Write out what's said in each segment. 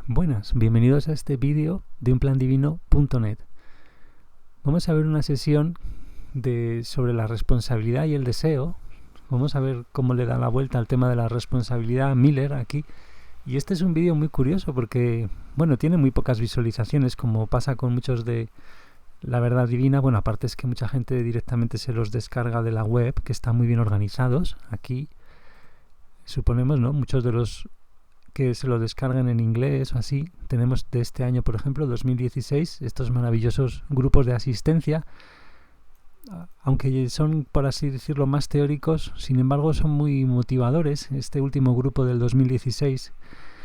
Buenas, bienvenidos a este vídeo de unplandivino.net. Vamos a ver una sesión sobre la responsabilidad y el deseo. Vamos a ver cómo le da la vuelta al tema de la responsabilidad a Miller aquí. Y este es un vídeo muy curioso porque, bueno, tiene muy pocas visualizaciones, como pasa con muchos de la verdad divina. Bueno, aparte es que mucha gente directamente se los descarga de la web, que están muy bien organizados. Aquí, suponemos, ¿no? Muchos de los que se lo descargan en inglés o así. Tenemos de este año, por ejemplo, 2016, estos maravillosos grupos de asistencia, aunque son, por así decirlo, más teóricos, sin embargo son muy motivadores. Este último grupo del 2016,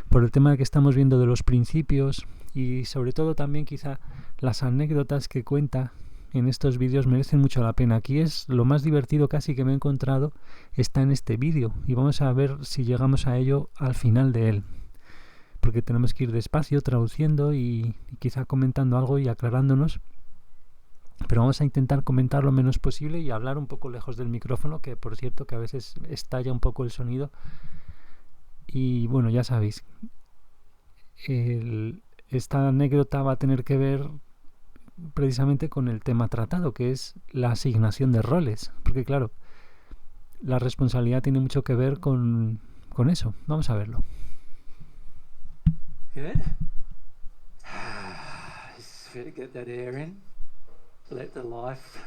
por el tema que estamos viendo de los principios y sobre todo también quizá las anécdotas que cuenta en estos vídeos merecen mucho la pena. Aquí es lo más divertido casi que me he encontrado, está en este vídeo y vamos a ver si llegamos a ello al final de él, porque tenemos que ir despacio traduciendo y quizá comentando algo y aclarándonos, pero vamos a intentar comentar lo menos posible y hablar un poco lejos del micrófono, que por cierto que a veces estalla un poco el sonido. Y bueno, ya sabéis, esta anécdota va a tener que ver precisamente con el tema tratado, que es la asignación de roles, porque claro, la responsabilidad tiene mucho que ver con eso. Vamos a verlo. Good. Just get that air in. Let the life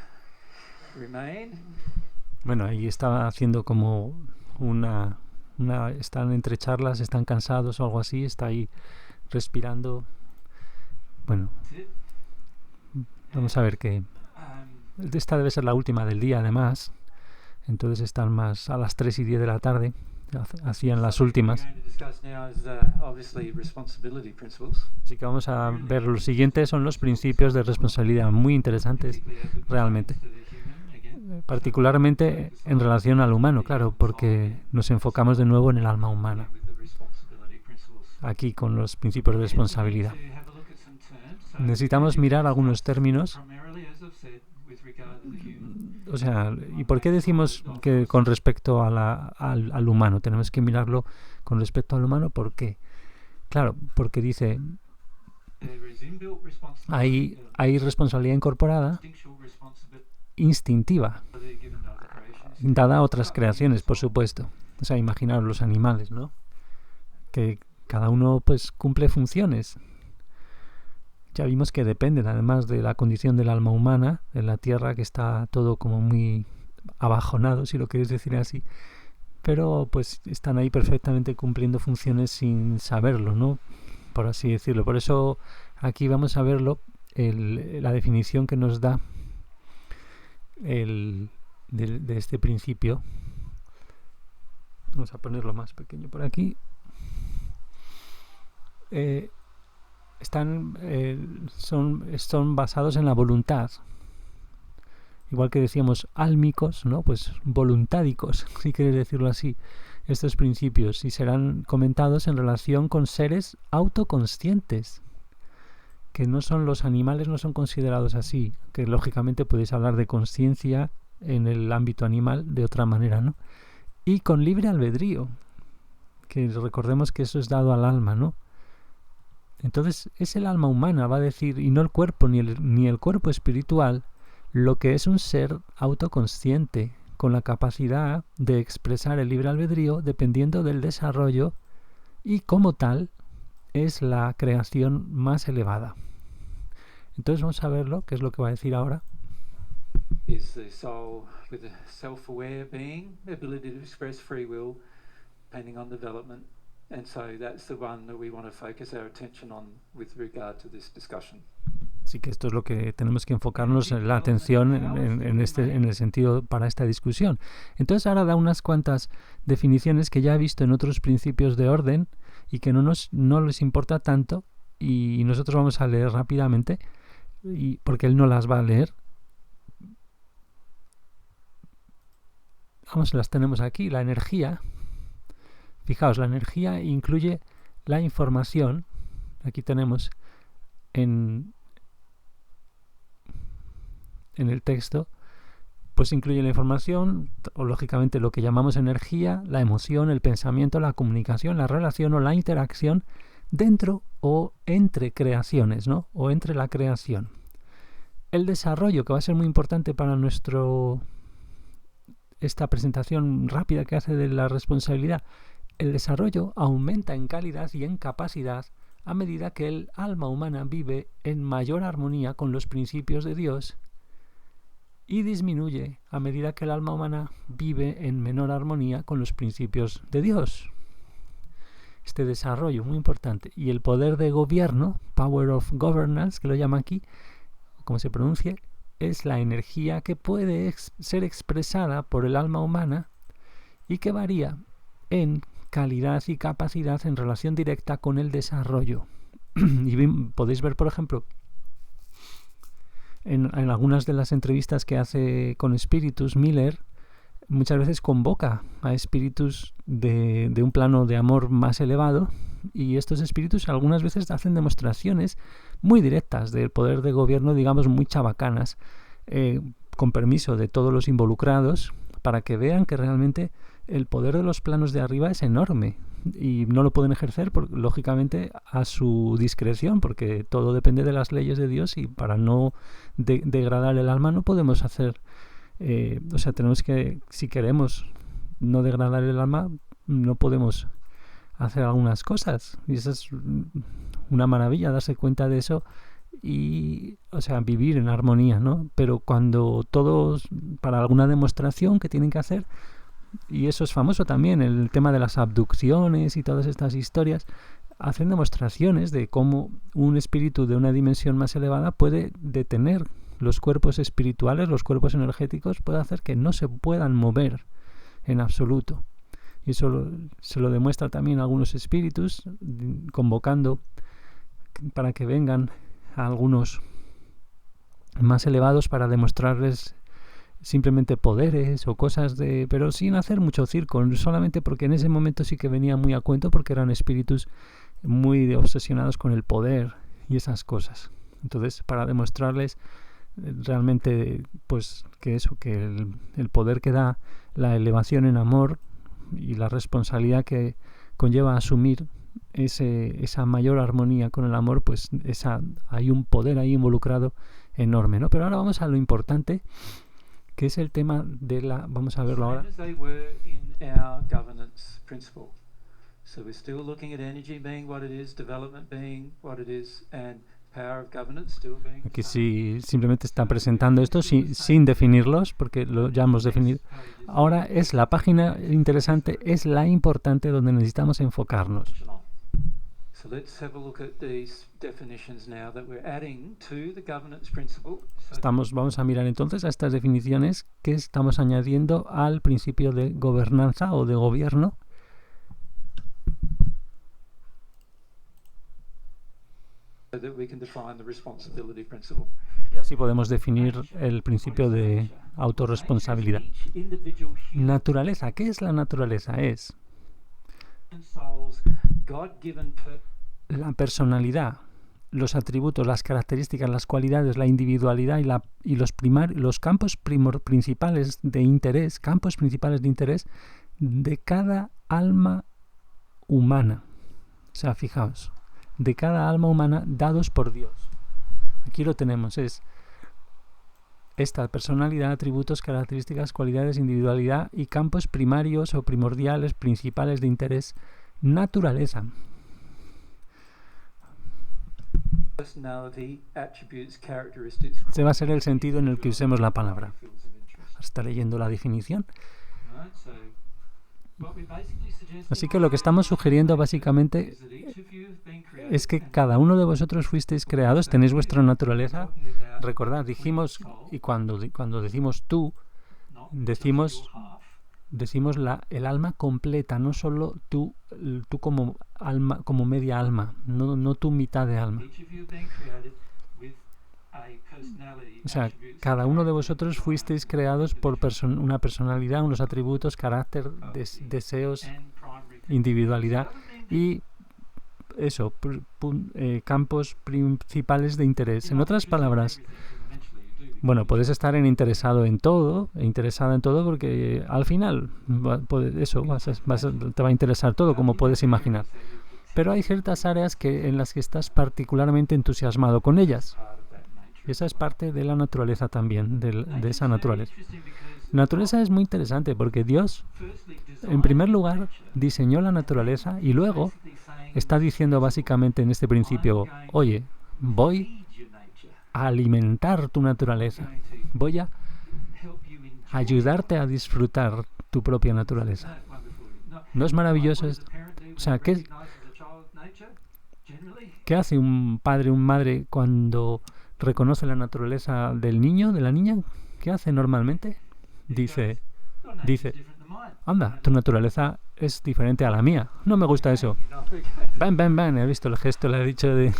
remain. Bueno, ahí está haciendo como una están entre charlas, están cansados o algo así, está ahí respirando. Bueno, vamos a ver que esta debe ser la última del día, además. Entonces están más a las 3:10 de la tarde. Hacían las últimas. Así que vamos a ver los siguientes, son los principios de responsabilidad, muy interesantes realmente. Particularmente en relación al humano, claro, porque nos enfocamos de nuevo en el alma humana. Aquí con los principios de responsabilidad. Necesitamos mirar algunos términos. O sea, ¿y por qué decimos que con respecto a al humano? Tenemos que mirarlo con respecto al humano. ¿Por qué? Claro, porque dice, hay responsabilidad incorporada, instintiva, dada a otras creaciones, por supuesto. O sea, imaginaros los animales, ¿no? Que cada uno pues cumple funciones. Ya vimos que dependen además de la condición del alma humana, en la tierra, que está todo como muy abajonado, si lo queréis decir así, pero pues están ahí perfectamente cumpliendo funciones sin saberlo, ¿no? Por así decirlo. Por eso aquí vamos a verlo, la definición que nos da de este principio. Vamos a ponerlo más pequeño por aquí. Son basados en la voluntad, igual que decíamos álmicos, ¿no? Pues voluntádicos, si queréis decirlo así, estos principios, y serán comentados en relación con seres autoconscientes, que no son los animales, no son considerados así, que lógicamente podéis hablar de conciencia en el ámbito animal de otra manera, ¿no? Y con libre albedrío, que recordemos que eso es dado al alma, ¿no? Entonces es el alma humana, va a decir, y no el cuerpo ni el cuerpo espiritual, lo que es un ser autoconsciente, con la capacidad de expresar el libre albedrío dependiendo del desarrollo, y como tal es la creación más elevada. Entonces vamos a verlo, qué es lo que va a decir ahora. Is the soul with a self-aware being, ability to express free will, depending on development. And so that's the one that we want to focus our attention on with regard to this discussion. Así que esto es lo que tenemos que enfocarnos en la atención en el sentido para esta discusión. Entonces ahora da unas cuantas definiciones que ya he visto en otros principios de orden y que no les importa tanto, y nosotros vamos a leer rápidamente porque él no las va a leer. Vamos, las tenemos aquí. La energía. Fijaos, la energía incluye la información. Aquí tenemos en el texto, pues incluye la información, o lógicamente lo que llamamos energía, la emoción, el pensamiento, la comunicación, la relación o la interacción dentro o entre creaciones, ¿no? O entre la creación. El desarrollo, que va a ser muy importante para esta presentación rápida que hace de la responsabilidad, el desarrollo aumenta en calidad y en capacidad a medida que el alma humana vive en mayor armonía con los principios de Dios, y disminuye a medida que el alma humana vive en menor armonía con los principios de Dios. Este desarrollo muy importante. Y el poder de gobierno, power of governance, que lo llama aquí, como se pronuncie, es la energía que puede ser expresada por el alma humana y que varía en calidad y capacidad en relación directa con el desarrollo. Y podéis ver, por ejemplo, en algunas de las entrevistas que hace con espíritus, Miller muchas veces convoca a espíritus de un plano de amor más elevado, y estos espíritus algunas veces hacen demostraciones muy directas del poder de gobierno, digamos muy chabacanas, con permiso de todos los involucrados, para que vean que realmente el poder de los planos de arriba es enorme y no lo pueden ejercer, lógicamente, a su discreción, porque todo depende de las leyes de Dios, y para no degradar el alma no podemos hacer, tenemos que, si queremos no degradar el alma, no podemos hacer algunas cosas, y eso es una maravilla, darse cuenta de eso y, vivir en armonía, ¿no? Pero cuando todos, para alguna demostración que tienen que hacer, y eso es famoso también, el tema de las abducciones y todas estas historias, hacen demostraciones de cómo un espíritu de una dimensión más elevada puede detener los cuerpos espirituales, los cuerpos energéticos, puede hacer que no se puedan mover en absoluto. Y eso se lo demuestra también a algunos espíritus, convocando para que vengan a algunos más elevados para demostrarles simplemente poderes o cosas pero sin hacer mucho circo, solamente porque en ese momento sí que venía muy a cuento, porque eran espíritus muy obsesionados con el poder y esas cosas. Entonces, para demostrarles realmente, pues, que el poder que da la elevación en amor y la responsabilidad que conlleva asumir esa mayor armonía con el amor, pues hay un poder ahí involucrado enorme, ¿no? Pero ahora vamos a lo importante, que es el tema de vamos a verlo ahora. Aquí sí simplemente está presentando esto sin definirlos, porque ya hemos definido. Ahora es la página interesante, es la importante, donde necesitamos enfocarnos. So let's have a look at these definitions now that we're adding to the governance principle. Vamos a mirar entonces a estas definiciones que estamos añadiendo al principio de gobernanza o de gobierno. So that we can define the responsibility principle. Y así podemos definir el principio de autorresponsabilidad. Naturaleza. ¿Qué es la naturaleza? Es la personalidad, los atributos, las características, las cualidades, la individualidad y los campos principales de interés, de cada alma humana. O sea, fijaos, de cada alma humana dados por Dios. Aquí lo tenemos, es esta personalidad, atributos, características, cualidades, individualidad y campos primarios o primordiales, principales de interés, naturaleza. Ese va a ser el sentido en el que usemos la palabra. Está leyendo la definición. Así que lo que estamos sugiriendo básicamente es que cada uno de vosotros fuisteis creados, tenéis vuestra naturaleza. Recordad, dijimos, y cuando decimos tú, decimos el alma completa, no solo tú como alma, como media alma, no tu mitad de alma. O sea, cada uno de vosotros fuisteis creados por una personalidad, unos atributos, carácter, deseos, individualidad y eso, campos principales de interés. En otras palabras, bueno, puedes estar interesada en todo, porque al final te va a interesar todo, como puedes imaginar. pero hay ciertas áreas en las que estás particularmente entusiasmado con ellas. part of that nature. Y esa es parte de la naturaleza también, de Nature's esa very naturaleza. interesting because La naturaleza es muy interesante porque Dios, firstly en designed primer lugar, nature, diseñó la naturaleza y luego basically saying, está diciendo básicamente en este principio, oye, voy feed your nature, a alimentar tu naturaleza, going to voy a help you enjoy ayudarte a disfrutar tu propia naturaleza. Isn't that wonderful? ¿No es maravilloso What does esto? a parent do O sea, when ¿qué- it recognises a child's nature? Generally, ¿Qué hace un padre o una madre cuando reconoce la naturaleza del niño, de la niña? ¿Qué hace normalmente? Dice, your nature's dice, different than mine. anda, tu naturaleza es diferente a la mía. No me gusta eso. You know, okay. Bam, bam, bam. He visto el gesto, le he dicho de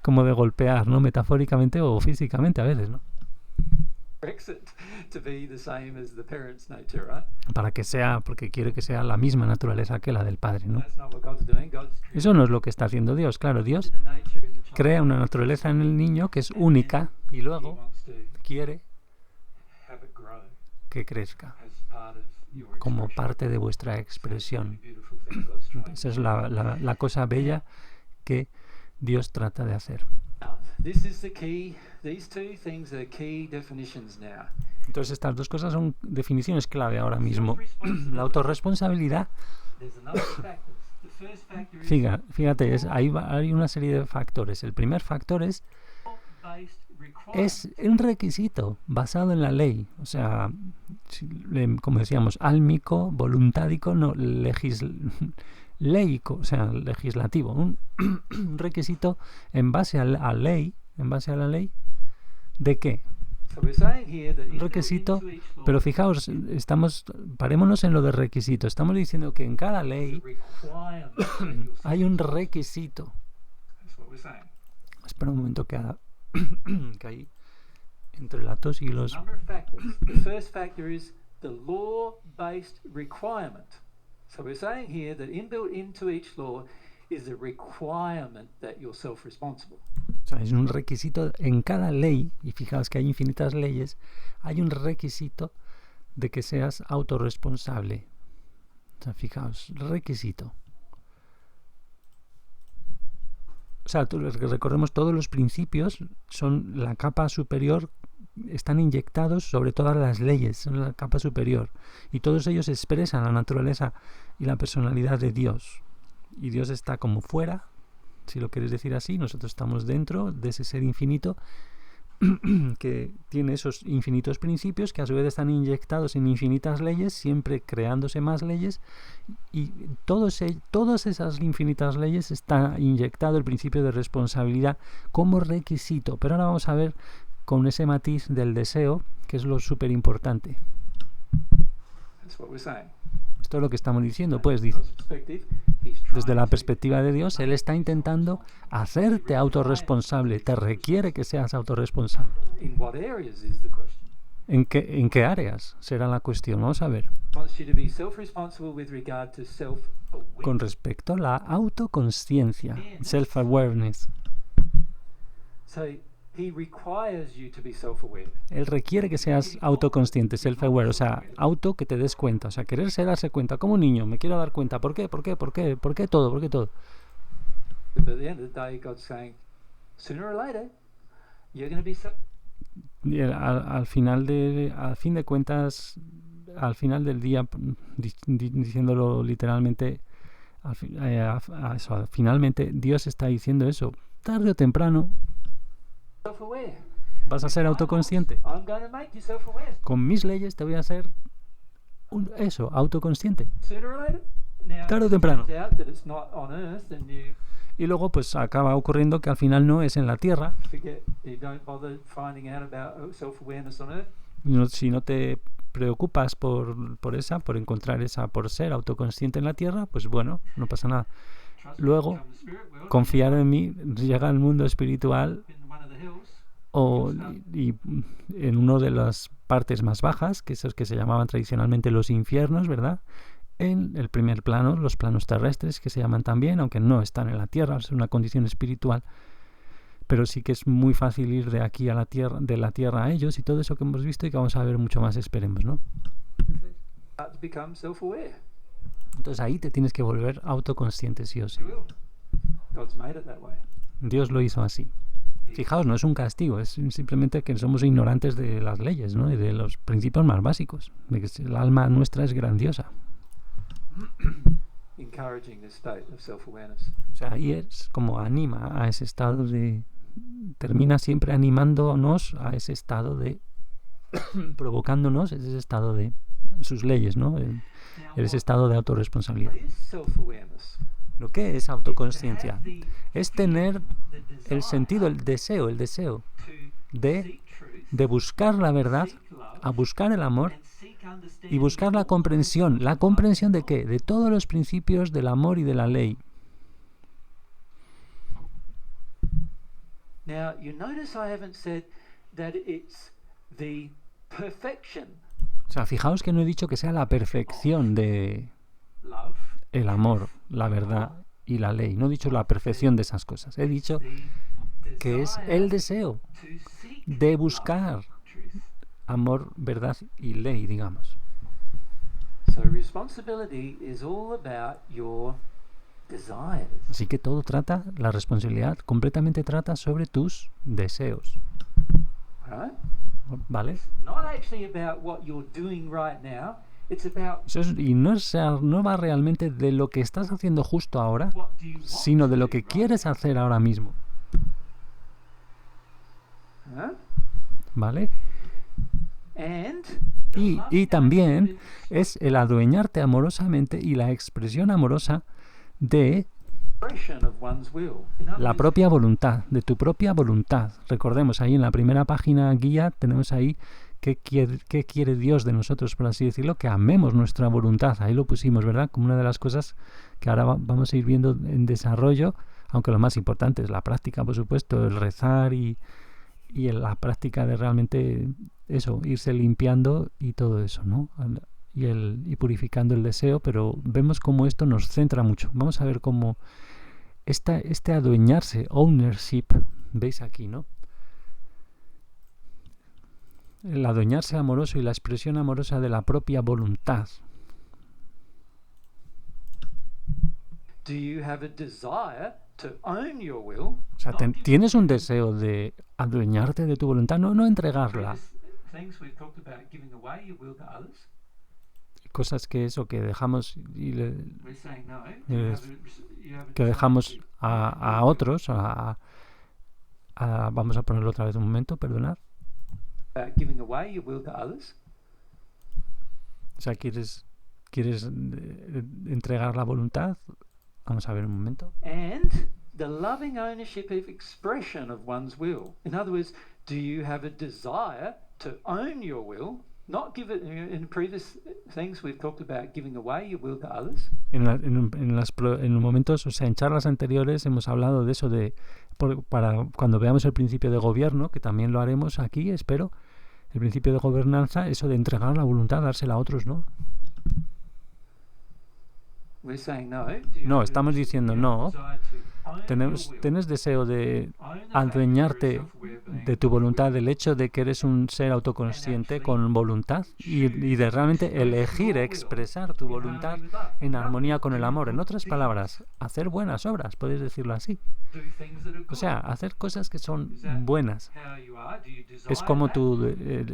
como de golpear, ¿no? Metafóricamente o físicamente a veces, ¿no? Corrects it to be the same as the parent's nature, right? Para que sea, porque quiere que sea la misma naturaleza que la del padre, ¿no? That's not what God's doing. God's Eso no es lo que está haciendo Dios. Claro, Dios created a nature in the child. crea una naturaleza en el niño que es única y He luego wants to quiere have it grow que crezca as part of your como expression. parte de vuestra It's a expresión. really beautiful thing God's trying Esa es to la cosa bella que Dios trata de hacer. Now, this is the key. These two things are key definitions now. Entonces estas dos cosas son definiciones clave ahora mismo. La Self-responsibility. autorresponsabilidad, There's a number of factors. The first factor is fíjate, hay una serie de factores. El primer factor es law-based requirements. un requisito basado en la ley. O sea, como decíamos, álmico, voluntádico, no leico, o sea, legislativo. Un requisito en base a la ley, ¿de qué? So we're saying here that inbuilt Requisito, into each law pero fijaos, parémonos en lo de requisito. Estamos diciendo que en cada is a ley requirement that you'll hay un requisito. That's what we're saying. Espera un momento que ahí entre la tos y There's los... a number of factors. The first factor is the law-based requirement. So we're saying here that inbuilt into each law is a requirement that you're self-responsible. O sea, es un requisito en cada ley, y fijaos que hay infinitas leyes, hay un requisito de que seas autorresponsable. O sea, fijaos, requisito. O sea, recordemos, todos los principios son la capa superior, están inyectados sobre todas las leyes, son la capa superior. Y todos ellos expresan la naturaleza y la personalidad de Dios. Y Dios está como fuera, si lo quieres decir así, nosotros estamos dentro de ese ser infinito que tiene esos infinitos principios que a su vez están inyectados en infinitas leyes, siempre creándose más leyes, y todas esas infinitas leyes está inyectado el principio de responsabilidad como requisito. Pero ahora vamos a ver con ese matiz del deseo, que es lo súper importante. That's what we're saying. Esto es lo que estamos diciendo, pues dice, God's perspective, he's desde trying la to perspectiva de Dios, Él está intentando hacerte autorresponsable, te requiere que seas autorresponsable. in what areas is the question? ¿En qué áreas será la cuestión? Vamos a ver. Wants you to be self-responsible with regard to self-awareness. Con respecto a la autoconsciencia, self-awareness. So he requires you to be self-aware. Él requiere que seas autoconsciente, self-aware, o sea, auto que te des cuenta, o sea, quererse darse cuenta, como un niño, me quiero dar cuenta, ¿por qué? ¿Por qué? ¿Por qué? ¿Por qué todo? ¿Por qué todo? But at the end of the day, God's saying, sooner or later, you're going to be Y al fin de cuentas, al final del día, diciéndolo literalmente, finalmente Dios está diciendo eso, tarde o temprano self-aware. vas a ser autoconsciente. I'm going to make you self-aware. Con mis leyes te voy a hacer autoconsciente. Sooner or later. Now, Tarde o if it temprano. turns out that it's not on earth, then you Y luego pues acaba ocurriendo que al final no es en la tierra. forget, you don't bother finding out about self-awareness on earth. Si no te preocupas por encontrar por ser autoconsciente en la tierra, pues bueno, no pasa nada. Trust me, Luego, come the spirit world, confiar en mí, llega al mundo espiritual in one of the hills, y en una de las partes más bajas, que esos que se llamaban tradicionalmente los infiernos, ¿verdad? En el primer plano, los planos terrestres, que se llaman también, aunque no están en la tierra, es una condición espiritual, pero sí que es muy fácil ir de aquí a la tierra, de la tierra a ellos, y todo eso que hemos visto y que vamos a ver mucho más, esperemos, ¿no? start to become self-aware. Entonces ahí te tienes que volver autoconsciente, sí o sí. You will. God's made it that way. Dios lo hizo así. Fijaos, no es un castigo, es simplemente que somos ignorantes de las leyes, ¿no? Y de los principios más básicos, de que el alma nuestra es grandiosa. Encouraging this state of self-awareness. O sea, ahí es como anima a ese estado de... Termina siempre animándonos a ese estado de... provocándonos ese estado de sus leyes, ¿no? Ese estado de autorresponsabilidad. What is self-awareness? ¿Lo que es autoconsciencia? Es tener el sentido, el deseo de buscar la verdad, a buscar el amor y buscar la comprensión. ¿La comprensión de qué? De todos los principios del amor y de la ley. Now, you notice I haven't said that it's the perfection O sea, fijaos que no he dicho que sea la perfección de love, el amor, la verdad y la ley. No he dicho la perfección de esas cosas. He dicho que es el deseo to seek de buscar truth. amor, verdad y ley, digamos. So responsibility is all about your desires. Así que todo trata, la responsabilidad completamente trata sobre tus deseos. Right? ¿Vale? It's not actually about what you're doing right now. It's about Y no va realmente de lo que estás haciendo justo ahora, what do you want sino de to lo do que right quieres hacer ahora mismo. now. ¿Vale? And Y también es el adueñarte amorosamente y la expresión amorosa de expression of one's will. In other la words, propia voluntad, de tu propia voluntad. Recordemos, ahí en la primera página guía tenemos ahí qué quiere Dios de nosotros, por así decirlo, que amemos nuestra voluntad. Ahí lo pusimos, ¿verdad? Como una de las cosas que ahora vamos a ir viendo en desarrollo, aunque lo más importante es la práctica, por supuesto, el rezar y la práctica de realmente eso, irse limpiando y todo eso, ¿no? Y purificando el deseo, pero vemos cómo esto nos centra mucho. Vamos a ver cómo este adueñarse, ownership, veis aquí, ¿no? El adueñarse amoroso y la expresión amorosa de la propia voluntad. do you have a desire to own your will? O sea, not give tienes un deseo de adueñarte de tu voluntad, no entregarla. previous things we've talked about giving away your will to others. Cosas que dejamos y We're saying no. Do you Yes. have a- you have a que desire dejamos to a own otros, vamos a ponerlo otra vez un momento, perdonad. about giving away your will to others. O sea, quieres entregar la voluntad. Vamos a ver un momento. And the loving ownership of expression of one's will. In other words, do you have a desire to own your will? Not give it in previous things we've talked about giving away your will to others. En los momentos, o sea, en charlas anteriores hemos hablado de eso, para cuando veamos el principio de gobierno, que también lo haremos aquí, espero, el principio de gobernanza, eso de entregar la voluntad, dársela a otros, ¿no? We're saying no. Do you No, have a estamos diciendo you have no. a desire to own your will? ¿Tienes deseo de Own the fact that you're a adueñarte self-aware being de tu with voluntad, will. del hecho de que eres un ser autoconsciente con voluntad y de realmente elegir expresar tu voluntad en armonía con el amor? En otras palabras, hacer buenas obras, puedes decirlo así. Do things that are O sea, good. hacer cosas que son buenas. How you are, do you desire Es como that?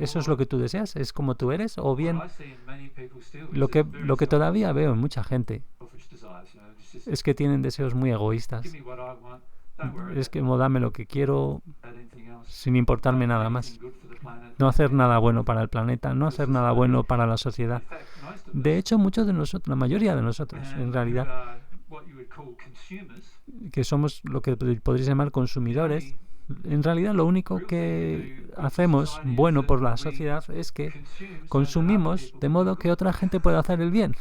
eso es lo que tú deseas, es como tú eres, o bien What I see in many people still is lo que a very todavía veo en mucha gente selfish desires, you know, just es que tienen deseos muy egoístas. give me what I want, don't worry Es que dame lo que quiero about anything else. sin importarme nada Anything más. good for the planet. No hacer nada bueno para el planeta, no hacer nada bueno para la sociedad. In fact, most of De us, hecho, muchos de nosotros, la mayoría de nosotros, en who realidad, are what you would call consumers, que somos lo que podríais llamar consumidores, en realidad lo único que hacemos bueno por la sociedad es que consume so that other consumimos people de can modo do que good. otra gente pueda hacer el bien,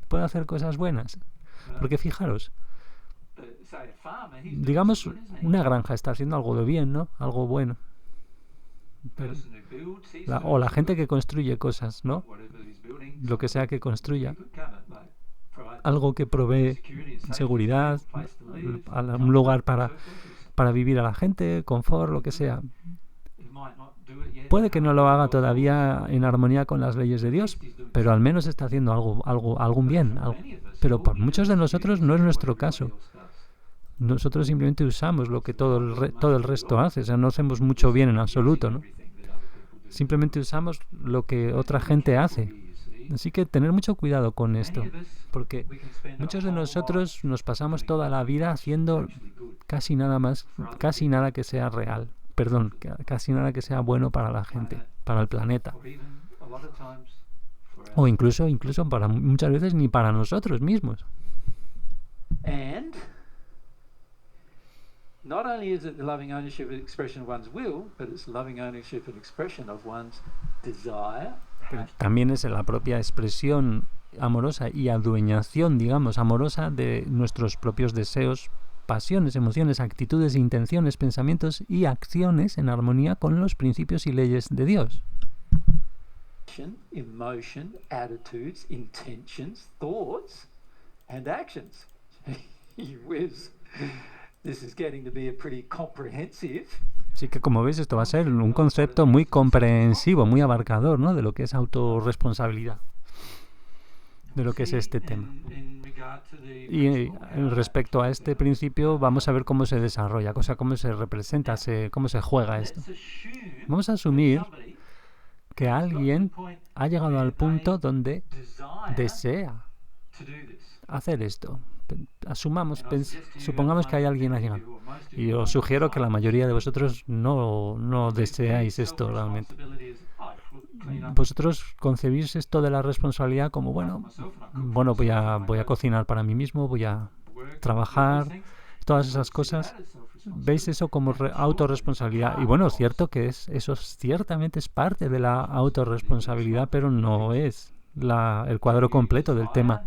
pueda hacer cosas buenas. Porque fijaros, But, say, a farmer, he's doing digamos, some good, isn't he? una granja está haciendo algo de bien, ¿no? Algo bueno. Pero- Person who builds, he's o doing la some gente good. que construye cosas, ¿no? Whatever he's building, Lo que sea que construya, good, can't it? Like, provide algo que provee security and safety, seguridad, a place to live, un lugar para so forth. para vivir a la gente, confort, lo que sea. He might not do it yet, Puede que no lo haga or- todavía en armonía con las leyes de Dios, he's doing pero al menos está haciendo algún bien. something. Many of us, Pero all para we muchos do de is nosotros use no es what nuestro everybody caso. else does. Nosotros simplemente usamos lo que todo el resto hace. O sea, no hacemos mucho bien en absoluto, ¿no? Simplemente usamos lo que otra gente hace. Así que tener mucho cuidado con esto, porque muchos de nosotros nos pasamos toda la vida haciendo casi nada que sea real. Perdón, casi nada que sea bueno para la gente, para el planeta. O incluso para muchas veces ni para nosotros mismos. And not only is it the loving ownership and expression of one's will, but it's loving ownership and expression of one's desire. Pero también es la propia expresión amorosa y adueñación, digamos, amorosa de nuestros propios deseos, pasiones, emociones, actitudes, intenciones, pensamientos y acciones en armonía con los principios y leyes de Dios. Emotion, attitudes, intentions, thoughts, and actions. Whiz. This is getting to be a pretty comprehensive. Así que, como veis, esto va a ser un concepto muy comprensivo, muy abarcador, ¿no? De lo que es autorresponsabilidad, de lo que es este tema. Y respecto a este principio, vamos a ver cómo se desarrolla, cómo se representa, cómo se juega esto. Vamos a asumir que alguien ha llegado al punto donde desea hacer esto. Supongamos que hay alguien allí. Y os sugiero que la mayoría de vosotros no deseáis esto realmente. Vosotros concebís esto de la responsabilidad como, bueno, voy a cocinar para mí mismo, voy a trabajar, todas esas cosas. ¿Veis eso como autorresponsabilidad? Y bueno, es cierto que eso ciertamente es parte de la autorresponsabilidad, pero no es el cuadro completo del tema.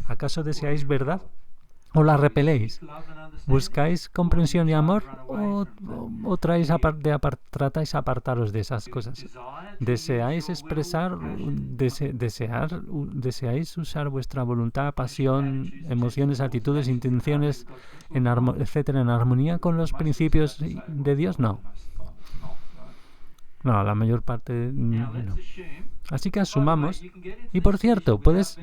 ¿Acaso deseáis verdad o la repeléis? ¿Buscáis comprensión y amor o tratáis de apartaros de esas cosas? ¿Deseáis expresar, deseáis usar vuestra voluntad, pasión, emociones, actitudes, intenciones, etcétera, en armonía con los principios de Dios? No. No, la mayor parte no. Así que asumamos, y por cierto, puedes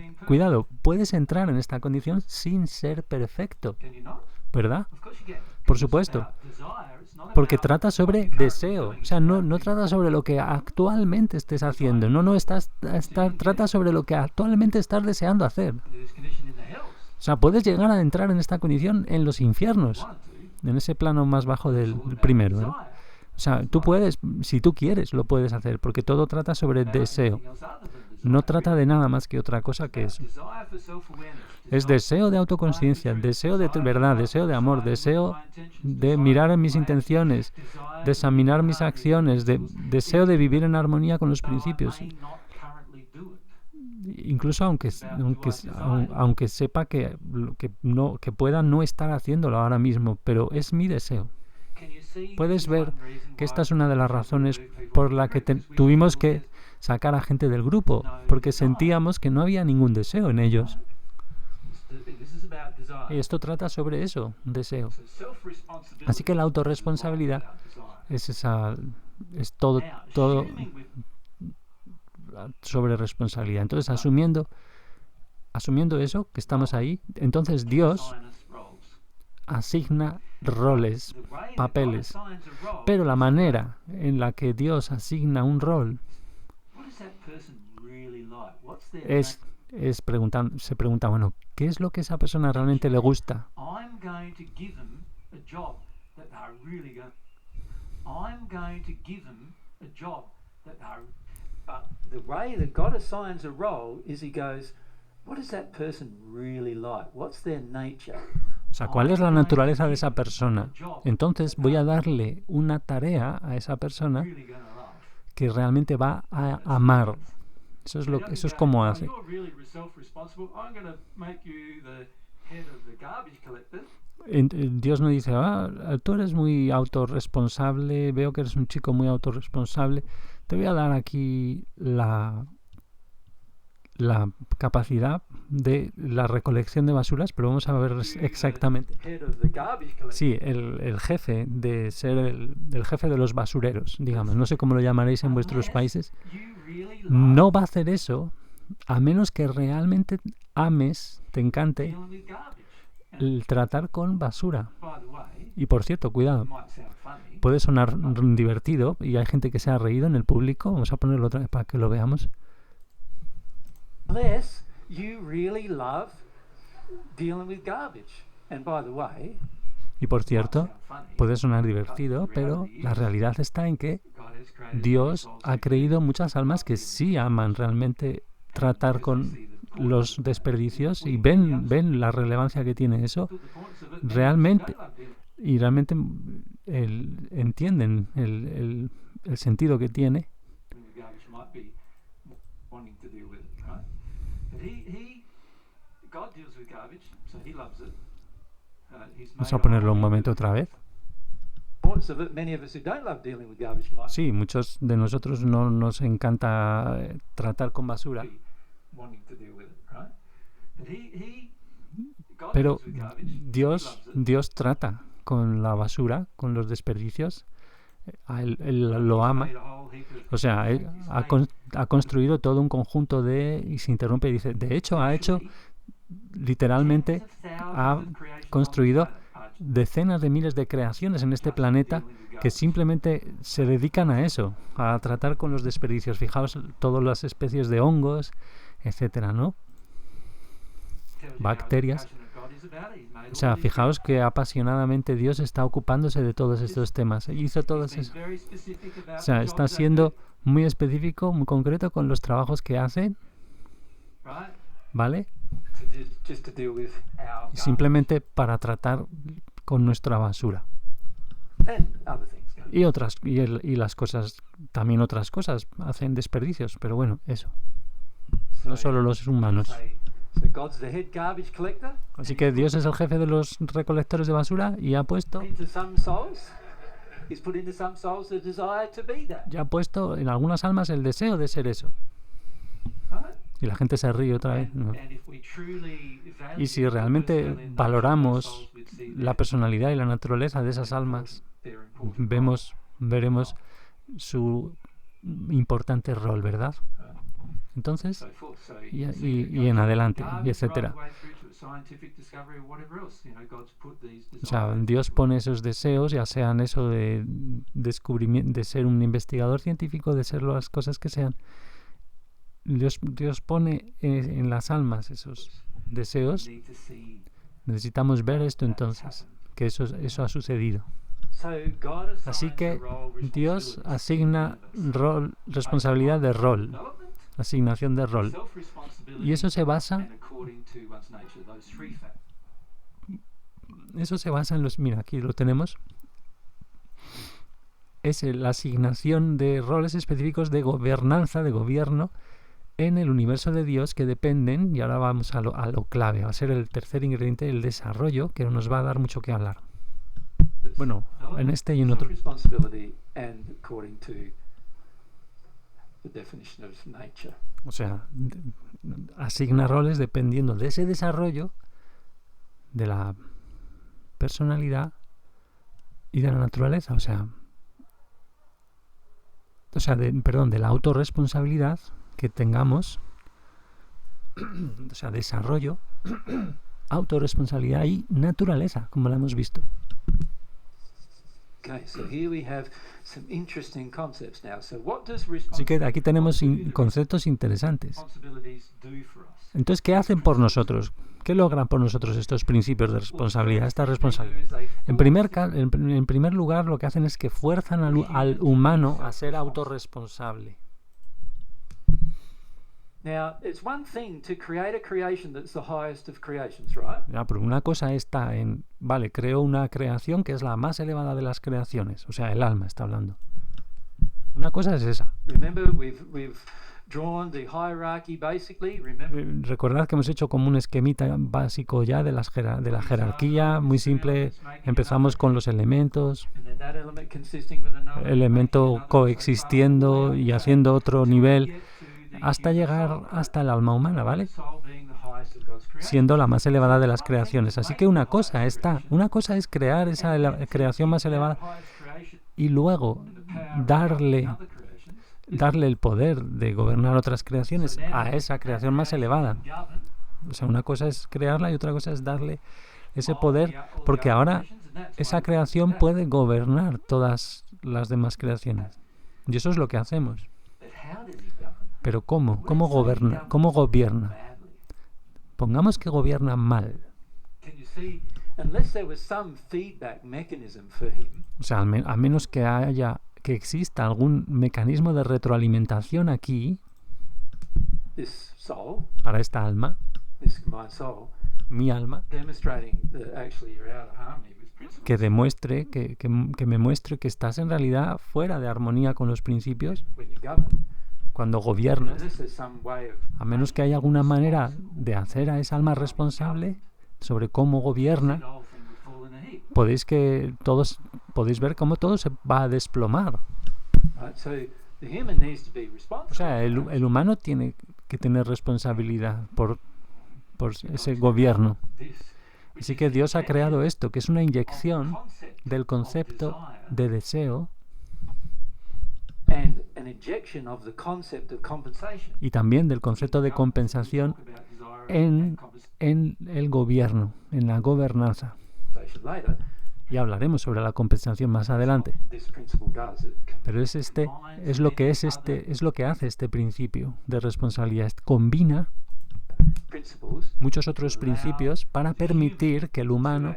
entrar en esta condición sin ser perfecto, ¿verdad? Por supuesto, porque trata sobre deseo, o sea, no trata sobre lo que actualmente estés haciendo, trata sobre lo que actualmente estás deseando hacer. O sea, puedes llegar a entrar en esta condición en los infiernos, en ese plano más bajo del primero, ¿verdad? O sea, tú puedes, si tú quieres, lo puedes hacer, porque todo trata sobre deseo. No trata de nada más que otra cosa que eso. Es deseo de autoconciencia, deseo de verdad, deseo de amor, deseo de mirar en mis intenciones, de examinar mis acciones, deseo de vivir en armonía con los principios. Incluso aunque sepa que pueda no estar haciéndolo ahora mismo, pero es mi deseo. Puedes ver que esta es una de las razones por la que tuvimos que sacar a gente del grupo, porque sentíamos que no había ningún deseo en ellos. Y esto trata sobre eso, deseo. Así que la autorresponsabilidad es todo sobre responsabilidad. Entonces, asumiendo eso, que estamos ahí, entonces Dios asigna roles, papeles, pero la manera en la que Dios asigna un rol se pregunta, bueno, ¿qué es lo que a esa persona realmente le gusta? The way that God assigns a role is He goes, what is that person really like? What's their nature? O sea, ¿cuál es la naturaleza de esa persona? Entonces voy a darle una tarea a esa persona que realmente va a amar. Eso es como hace. Dios no dice, tú eres muy autorresponsable, veo que eres un chico muy autorresponsable, te voy a dar aquí la capacidad de la recolección de basuras, pero vamos a ver exactamente. Sí, el jefe de ser el jefe de los basureros, digamos, no sé cómo lo llamaréis en vuestros países, no va a hacer eso a menos que realmente ames, te encante el tratar con basura. By the way, Y por cierto, cuidado, it might sound funny. puede sonar divertido y hay gente que se ha reído en el público. Vamos a ponerlo otra vez para que lo veamos. Unless you really love dealing with garbage. And by the way, Y por it might cierto, sound funny, puede sonar divertido, pero la realidad está en que God has created Dios souls ha who creído muchas almas que sí aman realmente tratar con see the los desperdicios y ven la relevancia que tiene eso the points of it, and realmente, they love dealing. y realmente entienden el sentido que tiene. With garbage might be wanting to deal with it, right? But God deals with garbage, so he loves it. He's Vamos made a ponerlo un whole momento otra vez. points of it. Many of us who don't love dealing with garbage might Sí, muchos de nosotros no nos encanta tratar con basura, be wanting to deal with it, right? But God pero deals with garbage. He Dios, loves it. Dios trata con la basura, con los desperdicios. Él lo He's ama. made a whole heap of O sea, él He's ha, made ha construido todo un conjunto y se interrumpe y dice, de hecho ha hecho literalmente, tens of thousands ha of creations construido on this planet, Archie. decenas de miles de creaciones en este planeta que simplemente se dedican a eso, a tratar con los desperdicios. Fijaos todas las especies de hongos, etcétera, ¿no? Tells you how bacterias. passionate God is about it. He's made O sea, all these fijaos que apasionadamente Dios está ocupándose de todos estos temas. Hizo todos He's esos. been very specific about O sea, the está jobs they siendo do, muy específico, muy concreto con los trabajos que hace, right? ¿vale? Just to deal with our garbage Simplemente para tratar con nuestra basura. and other things. Y las cosas, también otras cosas hacen desperdicios, pero bueno, eso. No solo los humanos. So God's the head garbage collector. Así que Dios es el jefe de los recolectores de basura y ha puesto Into some souls, He's put into some souls the desire to be that. ya ha puesto en algunas almas el deseo de ser eso. Right? Y la gente se ríe otra vez. ¿no? And if we truly value Y si the realmente personality and nature of valoramos those souls, we'd see la personalidad y la naturaleza de esas almas, their important role. veremos su importante rol, ¿verdad? Entonces, So forth. So y, you y- see it y goes en from adelante, y garbage right etcétera. the way through to a scientific discovery or whatever else. You know, God's put these O sea, desires Dios into pone esos deseos, ya sean eso de descubrimiento, de ser un investigador científico, de ser las cosas que sean. Dios pone en las almas esos deseos. need to see Necesitamos ver esto that entonces, happen. que eso ha sucedido. So God Así assigns que a role, Dios responsibilities asigna in the universe rol, responsabilidad de rol, development, asignación de rol. self-responsibility, Y eso se basa, and according to one's nature, those three factors. en los, mira, aquí lo tenemos. Es la asignación de roles específicos de gobernanza, de gobierno en el universo de Dios que dependen, y ahora vamos a lo clave, va a ser el tercer ingrediente, el desarrollo, que nos va a dar mucho que hablar. Bueno, en este y en otro. Self-responsibility and according to the definition of nature. O sea, asigna roles dependiendo de ese desarrollo, de la personalidad y de la naturaleza. O sea, de la autorresponsabilidad que tengamos, o sea, desarrollo, autorresponsabilidad y naturaleza, como la hemos visto. Okay, so here we have some interesting concepts now. So what does Así que aquí tenemos conceptos interesantes. responsibilities do for us? Entonces, ¿qué hacen por nosotros? ¿Qué logran por nosotros estos principios de responsabilidad, esta responsabilidad? En primer lugar, lo que hacen es que fuerzan al humano a ser autorresponsable. Now, it's one thing to create a creation that's the highest of creations, right? Ya, pero una cosa está en, vale, creo una creación que es la más elevada de las creaciones, o sea, el alma está hablando. Una cosa es esa. Remember, we've drawn the hierarchy basically. Remember, Recordad que hemos hecho como un esquemita básico ya de la jerarquía, muy simple. Empezamos con los elementos, and then that element consisting with another, elemento making another, coexistiendo so far y away, haciendo otro nivel, get to the hasta human llegar soul, hasta el alma humana, ¿vale? soul being the highest of God's creation. Siendo la más elevada de las creaciones. Así que una cosa es crear esa creación más elevada y luego darle el poder de gobernar otras creaciones a esa creación más elevada. O sea, una cosa es crearla y otra cosa es darle ese poder, porque ahora esa creación puede gobernar todas las demás creaciones. Y eso es lo que hacemos. Pero ¿cómo? ¿Cómo goberna? ¿Cómo gobierna? Pongamos que gobierna mal. O sea, a menos que exista algún mecanismo de retroalimentación aquí para esta alma, mi alma, que demuestre, que me muestre que estás en realidad fuera de armonía con los principios cuando gobiernas, a menos que haya alguna manera de hacer a esa alma responsable sobre cómo gobierna, podéis ver cómo todo se va a desplomar. O sea, el humano tiene que tener responsabilidad por ese gobierno. Así que Dios ha creado esto, que es una inyección del concepto de deseo y también del concepto de compensación en el gobierno, en la gobernanza. Y hablaremos sobre la compensación más adelante. Pero es lo que hace este principio de responsabilidad. Combina muchos otros principios para permitir que el humano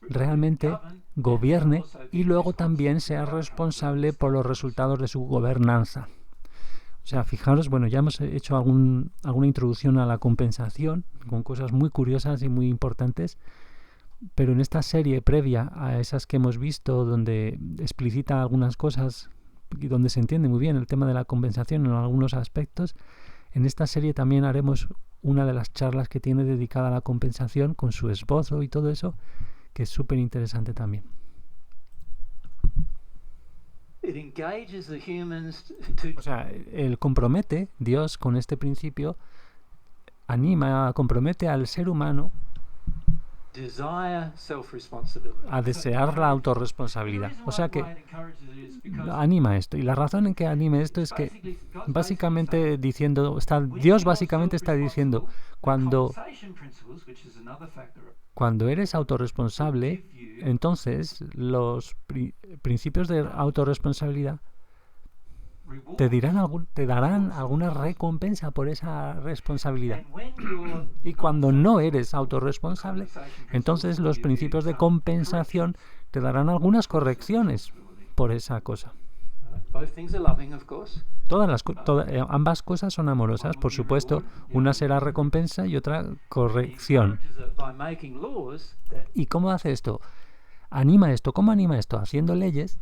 realmente gobierne y luego también sea responsable por los resultados de su gobernanza. O sea, fijaros, bueno, ya hemos hecho alguna introducción a la compensación con cosas muy curiosas y muy importantes, pero en esta serie previa a esas que hemos visto, donde explicita algunas cosas y donde se entiende muy bien el tema de la compensación en algunos aspectos, en esta serie también haremos una de las charlas que tiene dedicada a la compensación con su esbozo y todo eso, que es súper interesante también. O sea, Dios con este principio compromete al ser humano a desear la autorresponsabilidad. O sea que anima esto. Y la razón en que anime esto es que básicamente Dios básicamente está diciendo, cuando eres autorresponsable, entonces los principios de autorresponsabilidad te darán alguna recompensa por esa responsabilidad. Y cuando no eres autorresponsable, entonces los principios de compensación te darán algunas correcciones por esa cosa. Ambas cosas son amorosas, por supuesto. Una será recompensa y otra corrección. ¿Y cómo hace esto? ¿Cómo anima esto? Haciendo leyes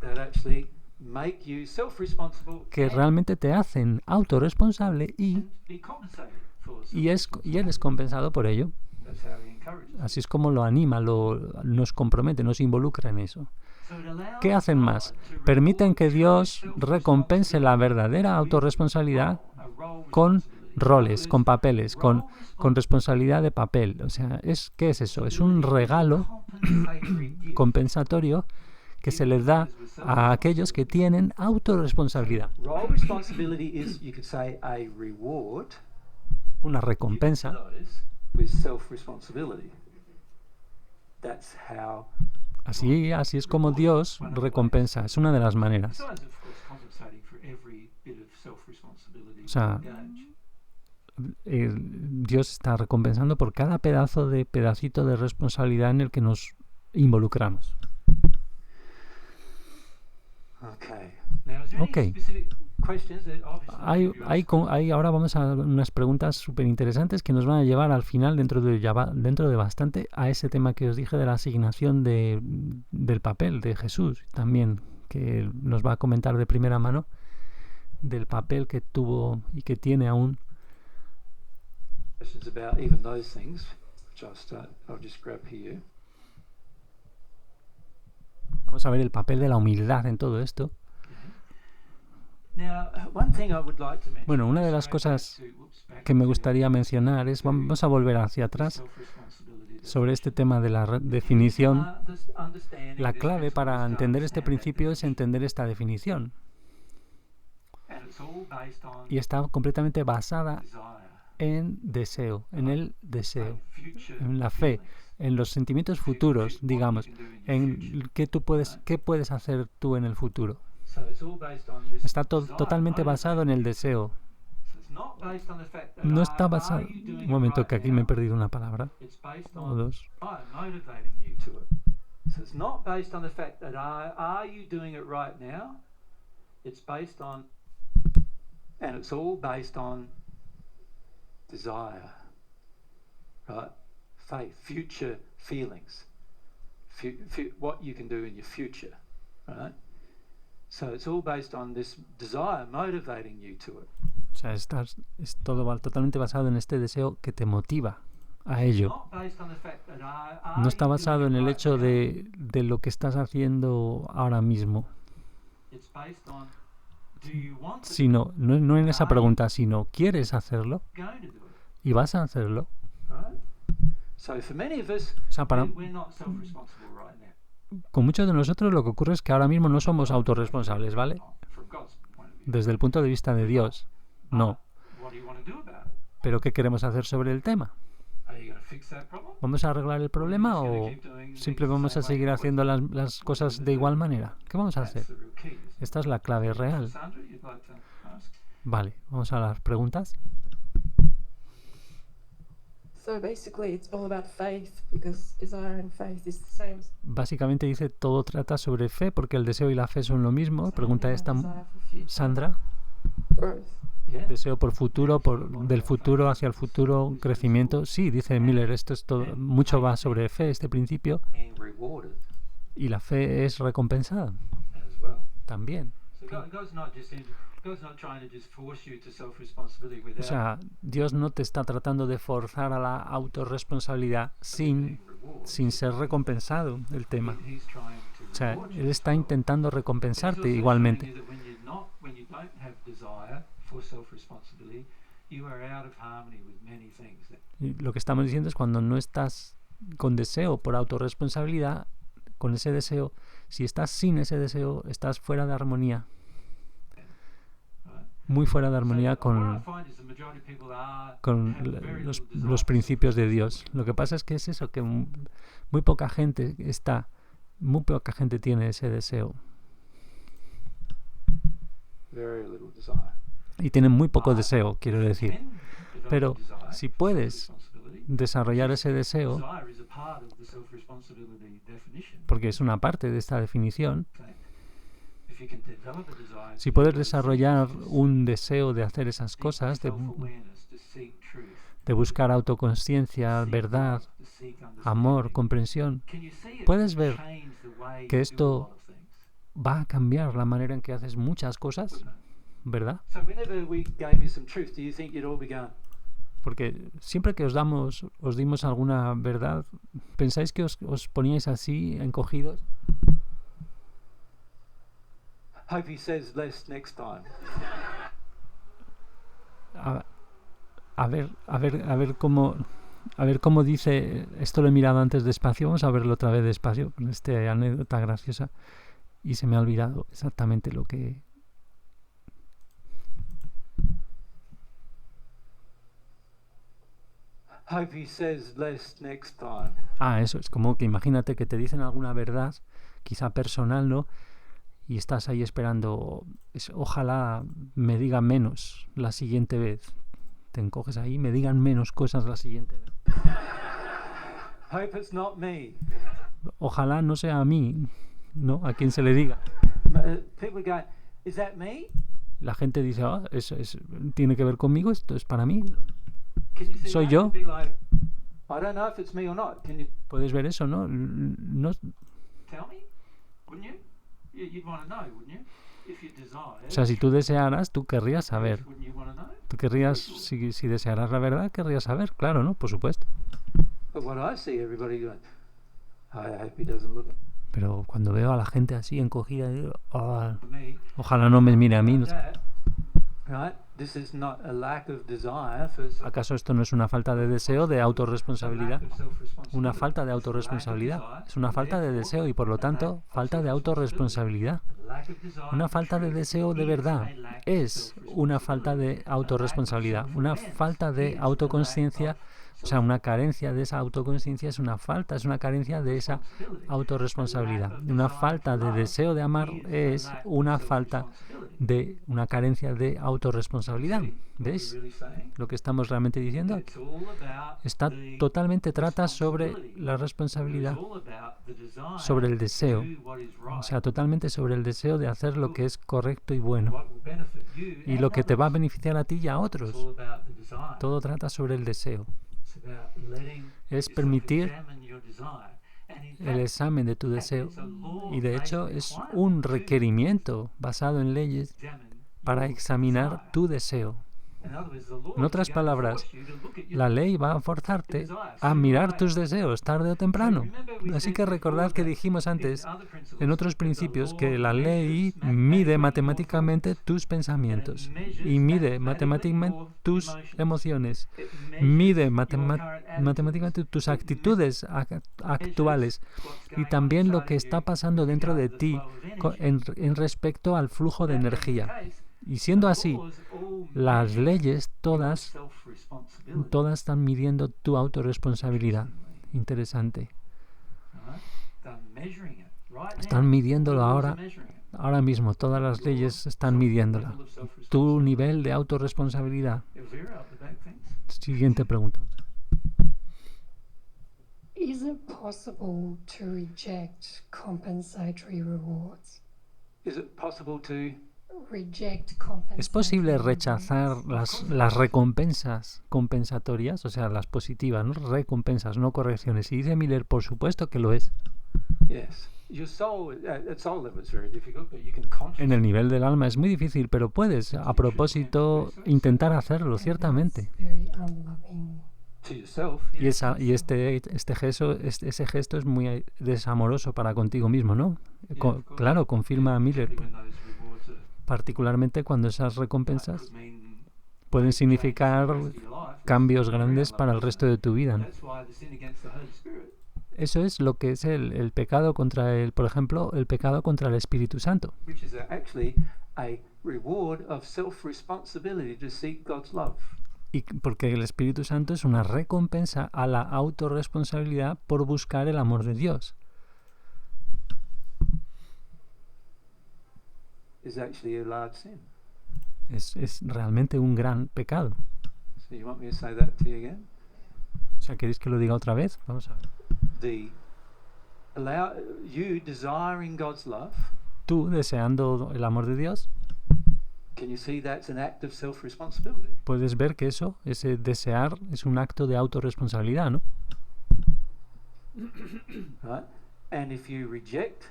que realmente te hacen autorresponsable y eres compensado por ello. Así es como lo anima, nos compromete, nos involucra en eso. ¿Qué hacen más? Permiten que Dios recompense la verdadera autorresponsabilidad con roles, con papeles, con responsabilidad de papel. O sea, ¿qué es eso? Es un regalo compensatorio que se les da a aquellos que tienen autorresponsabilidad. Una recompensa. Así es como Dios recompensa. Es una de las maneras. O sea, Dios está recompensando por cada pedacito de responsabilidad en el que nos involucramos. Ok. Ahora vamos a unas preguntas súper interesantes que nos van a llevar al final, dentro de bastante, a ese tema que os dije de la asignación del papel de Jesús, también, que nos va a comentar de primera mano del papel que tuvo y que tiene aún. Vamos a ver el papel de la humildad en todo esto. Bueno, una de las cosas que me gustaría mencionar es, vamos a volver hacia atrás sobre este tema de la definición. La clave para entender este principio es entender esta definición. Y está completamente basada en deseo, en el deseo, future en la fe, feelings. en los sentimientos futuros, digamos, en qué puedes hacer tú en el futuro. So it's all based on this Está desire, totalmente basado en el deseo. So it's not based on the fact that No está are basado... you doing Un it momento, right que aquí me he now? perdido una palabra It's based o on dos. motivating you to it. So it's not based on the fact that are you doing it right now? It's based on, and it's all based on desire, right? Faith, future feelings, what you can do in your future, right? So it's all based on this desire motivating you to it. O sea, es todo totalmente basado en este deseo que te motiva a ello. Not based on the fact that No está you basado doing en it el right hecho now? de lo que estás haciendo ahora mismo, It's based on, do you want to sino no en esa pregunta, sino ¿quieres hacerlo? going to do it, ¿Y vas a hacerlo? right? So for many of us, O sea, we're not self-responsible right now. con muchos de nosotros lo que ocurre es que ahora mismo no somos autorresponsables, ¿vale? From God's point of view. Desde el punto de vista de Dios, no. What do you want to do about it? Pero ¿qué queremos hacer sobre el tema? Are you going to fix that problem? ¿Vamos a arreglar el problema o siempre vamos a seguir haciendo las cosas de igual manera? ¿Qué vamos a hacer? That's the real key, isn't it? Esta es la clave real. Sandra, you'd like to ask? Vale, vamos a las preguntas. So basically, it's all about faith because desire and faith is the same. Básicamente dice todo trata sobre fe porque el deseo y la fe son lo mismo. Pregunta esta Desire for future Sandra. growth. Yeah. Deseo por futuro, del futuro hacia el futuro, crecimiento. Sí, dice Miller, esto es todo, mucho va sobre fe, este principio, And rewarded y la fe es recompensada as well. también. So God's not trying to just force you to self-responsibility O without sea, Dios no te está tratando de forzar a la autorresponsabilidad being rewarded. sin ser recompensado el tema. He's trying to O sea, reward you Él está as well. intentando But he's recompensarte also igualmente. showing you that when you don't have desire for self-responsibility, you are out of harmony with many things. Y lo que estamos diciendo es cuando no estás con deseo por autorresponsabilidad, con ese deseo, si estás sin ese deseo, estás fuera de armonía, Right? muy fuera de armonía So what I con find is the majority of people have very los little desire for principios de Dios. Lo que pasa es que es eso, que muy poca gente tiene ese deseo very little desire. y tienen muy poco deseo, quiero decir. Can develop Pero desire si for puedes self-responsibility. desarrollar ese deseo, Desire is a part of the self-responsibility definition. porque es una parte de esta definición, Okay. If you can develop a desire si to puedes do those desarrollar things, un deseo de hacer esas seek cosas, self-awareness, to seek truth, de buscar autoconsciencia, seek verdad, love, to seek amor, understanding, comprensión, can you see it puedes will ver change the way que you do a esto lot of things, va a cambiar la manera en que haces muchas cosas, wouldn't it? ¿verdad? So whenever we gave you some truth, do you think you'd all be going, Porque siempre que os dimos alguna verdad, ¿pensáis que os poníais así, encogidos? hope he says less next time? A ver cómo dice, esto lo he mirado antes despacio, vamos a verlo otra vez despacio, con esta anécdota graciosa, y se me ha olvidado exactamente lo que... Hope he says less next time. Eso es como que imagínate que te dicen alguna verdad, quizá personal, ¿no? Y estás ahí esperando, ojalá me digan menos la siguiente vez. Te encoges ahí, me digan menos cosas la siguiente vez. Hope it's not me. Ojalá no sea a mí, ¿no? A quien se le diga. People go, is that me? La gente dice, tiene que ver conmigo, esto es para mí. Can you see Soy that? yo. It'd be like, I don't know if it's me or not. Can you Puedes ver eso, ¿no? No, tell me? Wouldn't you? You'd want to know, wouldn't you? If you desire. o sea, si tú desearas, tú querrías saber. Wouldn't you want to know? Tú querrías, si desearas la verdad, querrías saber, claro, ¿no? Por supuesto. But what I see everybody going, I hope he doesn't look Pero cuando veo a la gente así encogida, digo, at me. ojalá no me mire a mí. No sé. That, right? This is not a lack of desire for ¿Acaso esto no es una falta de deseo, de autorresponsabilidad? lack of self-responsibility. Una falta de It's a lack of autorresponsabilidad. desire, Es una falta de therefore, deseo y por lo tanto a lack of falta de self-responsibility. autorresponsabilidad. A lack of desire Una for falta de truth deseo de is verdad a lack of es una falta de self-responsibility. autorresponsabilidad. Una falta de autoconsciencia, o sea, una carencia de esa autoconsciencia es una falta, es una carencia de esa autorresponsabilidad. Una falta de deseo de amar es una falta de una carencia de autorresponsabilidad. ¿Veis lo que estamos realmente diciendo? Está totalmente trata sobre la responsabilidad, sobre el deseo, o sea, totalmente sobre el deseo de hacer lo que es correcto y bueno, y lo que te va a beneficiar a ti y a otros. Todo trata sobre el deseo. Es permitir el examen de tu deseo, y de hecho es un requerimiento basado en leyes para examinar tu deseo. En otras palabras, la ley va a forzarte a mirar tus deseos tarde o temprano. Así que recordad que dijimos antes, en otros principios, que la ley mide matemáticamente tus pensamientos y mide matemáticamente tus emociones, mide matemáticamente tus actitudes actuales y también lo que está pasando dentro de ti en respecto al flujo de energía. Y siendo así, las leyes todas están midiendo tu autorresponsabilidad. Interesante. Están midiéndolo ahora mismo. Todas las leyes están midiéndola. Tu nivel de autorresponsabilidad. Siguiente pregunta. Is it possible to reject compensatory rewards? Is it possible to ¿Es posible rechazar las recompensas compensatorias, o sea, las positivas, ¿no? Recompensas, no correcciones? Y dice Miller, por supuesto que lo es. Yes. Your soul, at soul level, it's very difficult, but you can consciously. En el nivel del alma es muy difícil, pero puedes, a propósito, intentar hacerlo, ciertamente. To yourself, Y, ese gesto es muy desamoroso para contigo mismo, ¿no? Claro, confirma Miller. particularly when those rewards are Particularmente cuando esas recompensas could mean pueden significar the rest of your life. cambios grandes para el resto de tu vida, ¿no? That's why the sin against the Holy Spirit Eso es lo que es el pecado contra por ejemplo, el pecado contra el Espíritu Santo, which is actually a reward of self-responsibility to seek God's love. y porque el Espíritu Santo es una recompensa a la autorresponsabilidad por buscar el amor de Dios. Is actually a large sin. Es realmente un gran pecado. So you want me to say that to you again? O sea, ¿queréis que lo diga otra vez? Vamos a ver. You desiring God's love. Tú deseando el amor de Dios, Can you see that's an act of self-responsibility? puedes ver que ese desear es un acto de autorresponsabilidad, ¿no? Right? And if you reject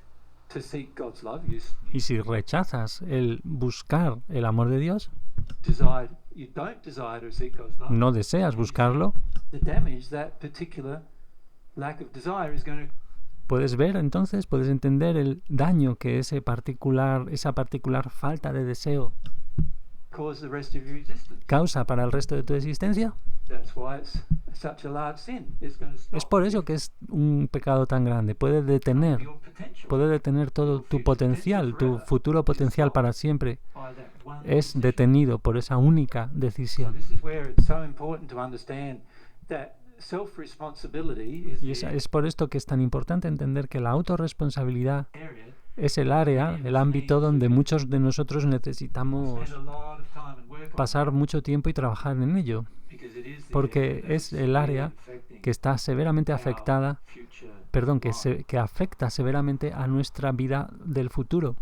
to seek God's love, Y si rechazas el buscar el amor de Dios, you don't desire to seek God's love, no deseas buscarlo, the damage that particular lack of desire is going to puedes ver entonces, puedes entender el daño que esa particular falta de deseo cause the rest of your existence. causa para el resto de tu existencia. That's why it's such a large sin. It's going to stop Es por eso que es un pecado tan grande. Puede detener todo tu potencial, tu futuro potencial para siempre. by that one Es decision. detenido por esa única So decisión. this is where it's so important to understand that self-responsibility is Y es por esto que es tan importante entender que la autorresponsabilidad the area es el área, el ámbito donde muchos de nosotros necesitamos spend a lot of time and work on, pasar mucho tiempo y trabajar en ello, because it is the porque area that es is el área affecting que está severamente afectada, future perdón, life. que afecta severamente a nuestra vida del futuro.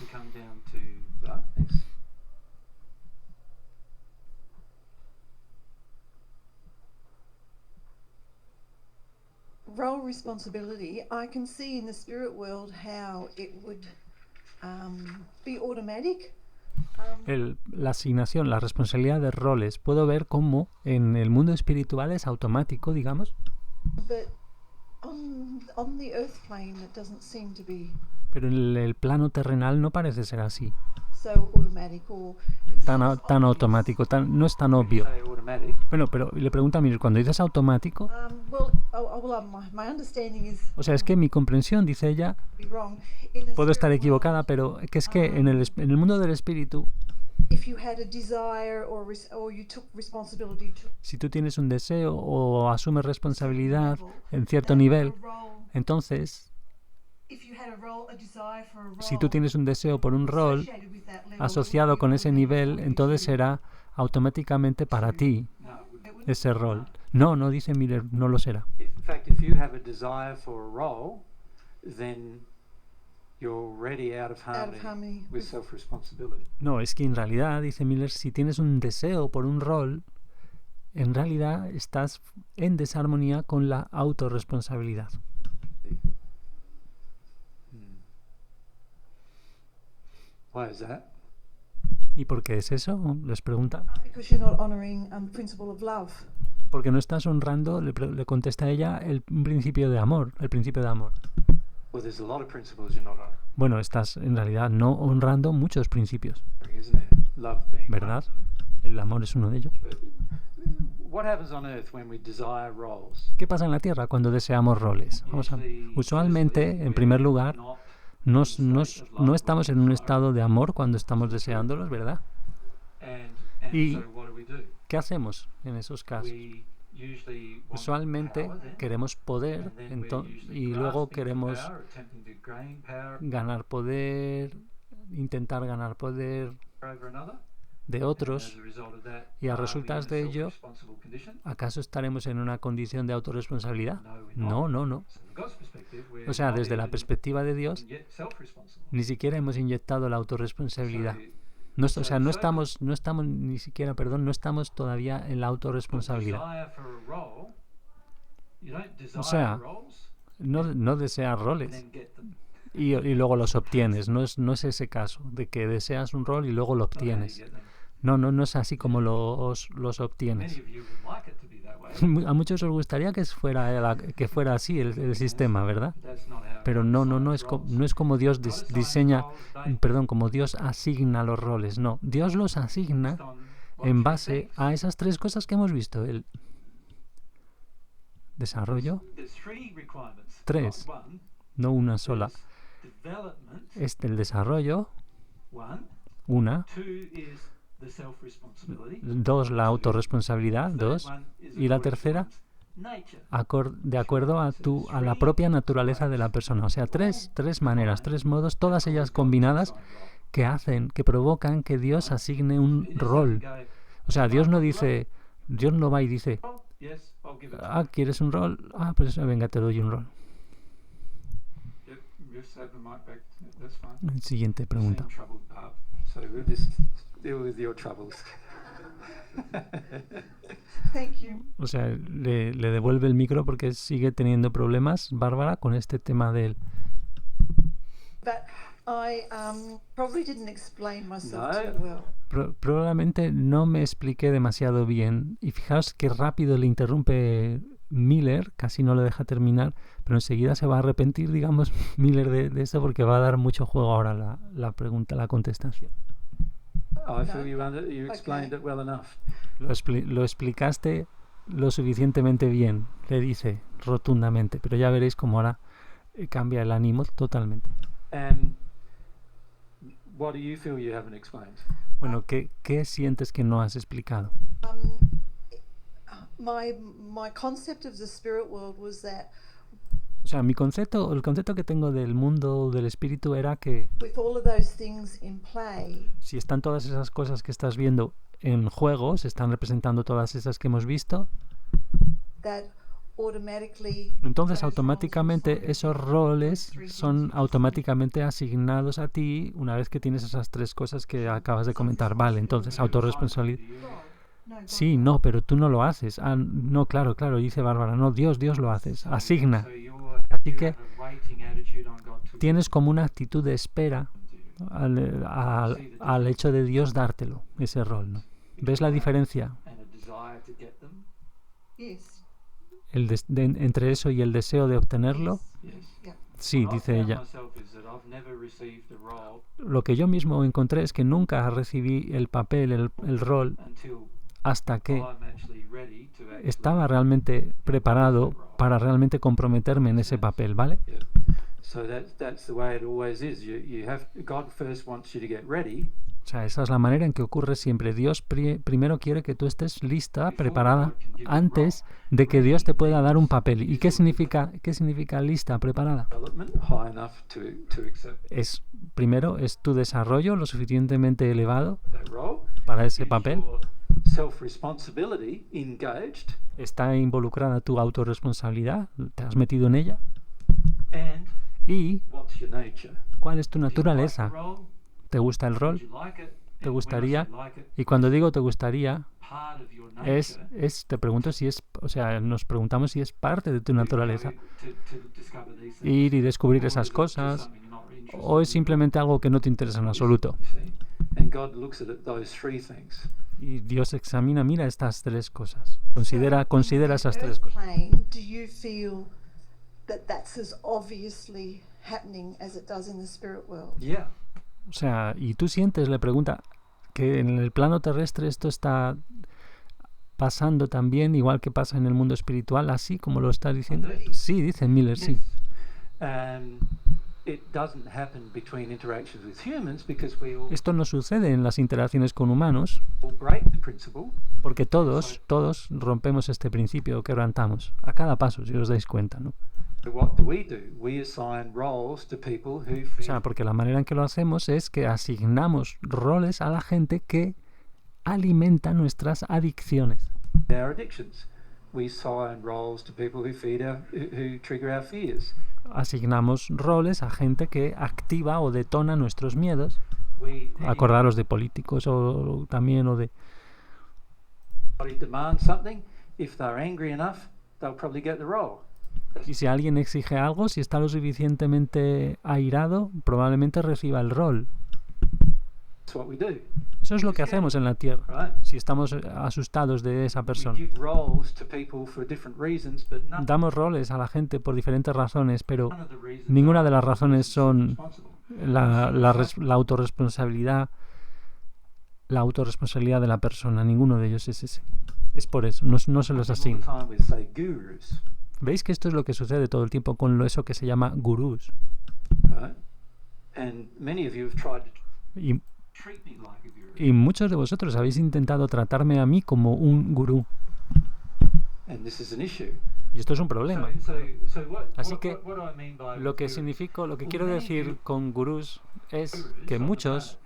We come down to right, thanks. Role responsibility, I can see in the spirit world how it would be automatic. La asignación, la responsabilidad de roles, puedo ver cómo en el mundo espiritual es automático, digamos, But on the earth plane, it doesn't seem to be. pero en el plano terrenal no parece ser así. so automatic or tan automático, no es tan obvio. Say automatic. Bueno, pero le pregunta a Miller, cuando dices automático, my understanding is o sea, es que mi comprensión, dice ella, be wrong. In the puedo estar spirit equivocada, world, pero que es que en el mundo del espíritu, if you had a desire or you took responsibility to si tú tienes un deseo o asumes responsabilidad en cierto that nivel, a role, entonces, if you had a desire for a role si tú tienes un deseo por un rol associated with that level, asociado con ese nivel, entonces será automáticamente para ti No, it wouldn't. it wouldn't- ese rol. No, no dice Miller, no lo será. In fact, if you have a desire for a role, then you're already out of harmony with self-responsibility. No, es que en realidad, dice Miller, si tienes un deseo por un rol, en realidad estás en desarmonía con la autorresponsabilidad. Why is that? ¿Y por qué es eso? Les pregunta. because you're not honoring the principle of love. Porque no estás honrando, le contesta ella, un principio de amor, el principio de amor. Well, there's a lot of principles you're not honoring, Bueno, estás en realidad no honrando muchos principios, isn't it? Love being ¿verdad? one. El amor es uno de ellos. What happens on earth when we desire roles? ¿Qué pasa en la Tierra cuando deseamos roles? Usualmente, en primer lugar, no estamos en un estado de amor cuando estamos deseándolos, ¿verdad? And Y- so what do? ¿Qué hacemos en esos casos? We usually want Usualmente power then, queremos poder and then we're usually y luego grasping for queremos power, attempting to gain power ganar poder, intentar ganar poder over another. de And otros. as a result of that, Y a are we in resultas a de ello, self-responsible condition? ¿acaso estaremos en una condición de autorresponsabilidad? No, we're No, not. no, no. So from God's perspective, we're O sea, not desde la even perspectiva de Dios, yet self-responsible. ni siquiera hemos inyectado la autorresponsabilidad. So No, o sea, no estamos ni siquiera, no estamos todavía en la autorresponsabilidad. desire for a role, you don't desire sea, roles No deseas and roles then get them. y luego los obtienes. No es ese caso, de que deseas un rol y luego lo Not how you obtienes. get them. No es así como los Many obtienes. of you would like it to be that way. A muchos os gustaría que fuera así el sistema, ¿verdad? That's not how Pero God no assigns es, roles. no es como Dios God assigns diseña, roles based como Dios asigna los roles. No, Dios los asigna on what en you base think. a esas tres cosas que hemos visto. El desarrollo, There's three requirements. Tres. One no una sola. is development. El desarrollo, One. una. Two is the self-responsibility. Dos, la autorresponsabilidad, Third dos. one is Y la according to tercera, one's nature. de acuerdo a la propia naturaleza de la persona. O sea, tres maneras, tres modos, todas ellas combinadas que provocan que Dios asigne un It rol. doesn't go, O sea, Dios no va y dice, "Oh, yes, I'll give it to ah, ¿quieres un rol? Ah, pues venga, te doy un rol. you." Yep, just have the mic back. That's fine. Siguiente pregunta. Seem troubled, Barb. So we'll just deal with your troubles. Thank you. O sea, le devuelve el micro porque sigue teniendo problemas, Bárbara, con este tema del... But I probably didn't explain myself No. too well. Probablemente no me expliqué demasiado bien. Y fijaos qué rápido le interrumpe Miller, casi no le deja terminar, pero enseguida se va a arrepentir, digamos, Miller de esto porque va a dar mucho juego ahora la pregunta, la contestación. I feel you explained Okay. it well enough. Lo explicaste lo suficientemente bien, le dice rotundamente, pero ya veréis cómo ahora cambia el ánimo totalmente. And what do you feel you haven't explained? Bueno, ¿qué sientes que no has explicado? My concept of the spirit world was that O sea, el concepto que tengo del mundo del espíritu era que with all of those things in play, si están todas esas cosas que estás viendo en juego, se están representando todas esas que hemos visto, that automatically entonces those automáticamente roles esos roles son automáticamente asignados a ti una vez que tienes esas tres cosas que acabas de comentar. Vale, entonces autorresponsabilidad. No, Sí, no, pero tú no lo haces. Ah, no, claro, dice Bárbara. No, Dios lo hace. Asigna. So Así you que have a waiting attitude on God to tienes como una actitud de espera do. al hecho de Dios dártelo, ese rol, ¿no? ¿Ves la diferencia And a desire to get them. yes, entre eso y el deseo de obtenerlo? Yes. yeah. Sí, What I've dice found ella. myself is that I've never received a role Lo que yo mismo encontré es que nunca recibí el papel, el rol, until hasta que I'm actually ready to actually. estaba realmente preparado para realmente comprometerme en ese papel, ¿vale? Yeah. So that's the way it always is. God first wants you to get ready. O sea, esa es la manera en que ocurre siempre. Dios primero quiere que tú estés lista, preparada, antes de que Dios te pueda dar un papel. ¿Y qué significa lista, preparada? Development high enough to accept Primero es tu desarrollo lo suficientemente elevado that role. para ese Is papel. your self-responsibility engaged, Está involucrada tu autorresponsabilidad, te has metido en ella. and ¿Y what's your nature? cuál es tu Do you like the naturaleza? role? ¿Te gusta el Would rol? you like it? ¿Te And gustaría? when I say like it, Y cuando digo te gustaría, part of your nature te pregunto si es, o sea, nos preguntamos si es parte de tu naturaleza. to discover these things. Ir y descubrir Or esas is it just cosas, something you're not interested o es in? simplemente algo que no te interesa en absoluto. You see? And God looks at those three things. Y Dios examina, mira estas tres cosas. Considera esas tres Earth cosas. plane, do you feel that that's as obviously happening as it does in the spirit world? Yeah. O sea, y tú sientes, le pregunta, que en el plano terrestre esto está pasando también, igual que pasa en el mundo espiritual, así como lo está diciendo. Sí, dice Miller, sí. It doesn't happen between interactions with humans because we all Esto no sucede en las interacciones con humanos, break the principle. porque todos rompemos este principio, quebrantamos, a cada paso, si os dais cuenta, ¿no? But what do? We assign roles to people who O feel sea, porque la manera en que lo hacemos es que asignamos roles a la gente que alimenta nuestras adicciones. our addictions. We assign roles to people who who trigger our fears. Asignamos roles a gente que activa o detona nuestros miedos. We Acordaros de políticos o también o de... anybody demands something, if they're angry enough, they'll probably get the role. Y si alguien exige algo, si está lo suficientemente airado, probablemente reciba el rol. That's what we do, Eso es lo que hacemos en la Tierra. right? Si estamos asustados de esa We persona. give roles to people for different reasons, but Damos roles a la gente por diferentes razones, pero none of the reasons ninguna are de las razones son responsible. la autorresponsabilidad de la persona. Ninguno de ellos es ese. Es por eso, no se los All the asigna. time we say gurus, ¿Veis que esto es lo que sucede todo el tiempo con eso que se llama gurús? right? And many of you have tried to Y, treat me like a guru. y muchos de vosotros habéis intentado tratarme a mí como un gurú. And this is an issue. Y esto es un problema. So Así que what do I mean by Lo que guru? lo que quiero decir con gurús es que muchos,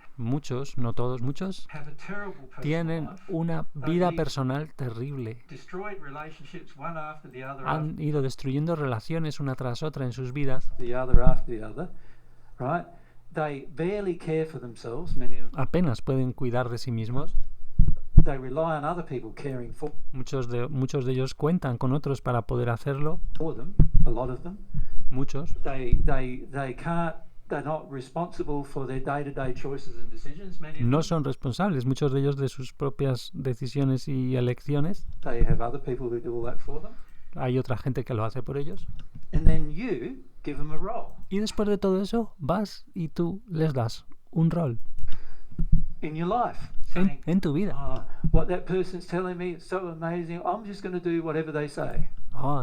no todos, muchos, Have a terrible personal tienen life, una vida personal terrible. destroyed relationships one after the other, Han ido destruyendo relaciones una tras otra en sus vidas. after the other, right? They barely care for themselves, many of them. Apenas pueden cuidar de sí mismos. They rely on other people caring for Muchos de ellos cuentan con otros para poder hacerlo. them, a lot of them. Muchos. They can't, they're not responsible for their day-to-day choices and decisions, many of No them. son responsables, muchos de ellos, de sus propias decisiones y elecciones. They have other people who do all that for them. Hay otra gente que lo hace por ellos. And then you give them a role Y después de todo eso, vas y tú les das un rol in your life, saying, en tu vida. what that person's telling me is so amazing, I'm just going to do whatever they say.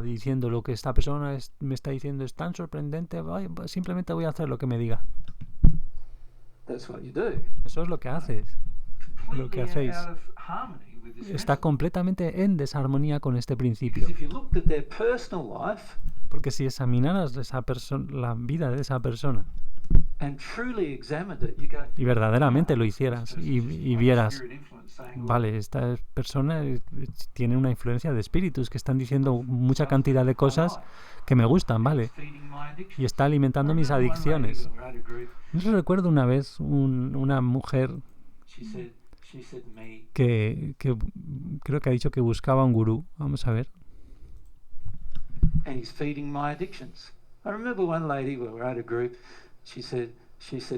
Diciendo lo que esta persona me está diciendo es tan sorprendente, simplemente voy a hacer lo que me diga. That's what you do. Eso es lo que haces. Lo que Completely hacéis out of harmony with this está message. completamente en desarmonía con este principio. Because if you looked at their personal life Porque si examinaras la vida de esa persona and truly examined it, you go, y verdaderamente lo hicieras y vieras, spirit influence saying, "Look, vale, esta persona tiene una influencia de espíritus que están diciendo mucha cantidad de cosas que me gustan, vale, feeding my addiction." y está alimentando mis I remember one lady adicciones. when we were at a group, Yo recuerdo una vez una mujer she said to me, que creo que ha dicho que buscaba un gurú. Vamos a ver. and he's feeding my addictions. I remember one lady when we were at a group, she said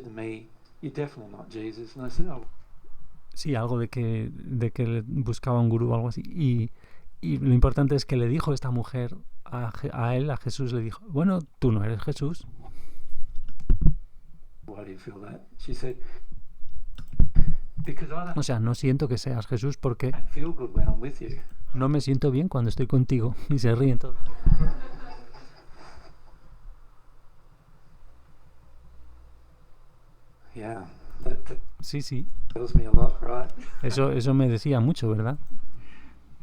to me, "You're definitely not Jesus." And I said, "Oh, Sí, algo de que buscaba un gurú o algo así. Y lo importante es que le dijo esta mujer a Jesús, le dijo, bueno, tú no eres Jesús. Why do you feel that? She said, because I O sea, no siento que seas Jesús porque don't feel good when I'm with you. no me siento bien cuando estoy contigo. Y se ríen todos. Yeah, that Sí, sí. tells me a lot, right? Eso me decía mucho, ¿verdad?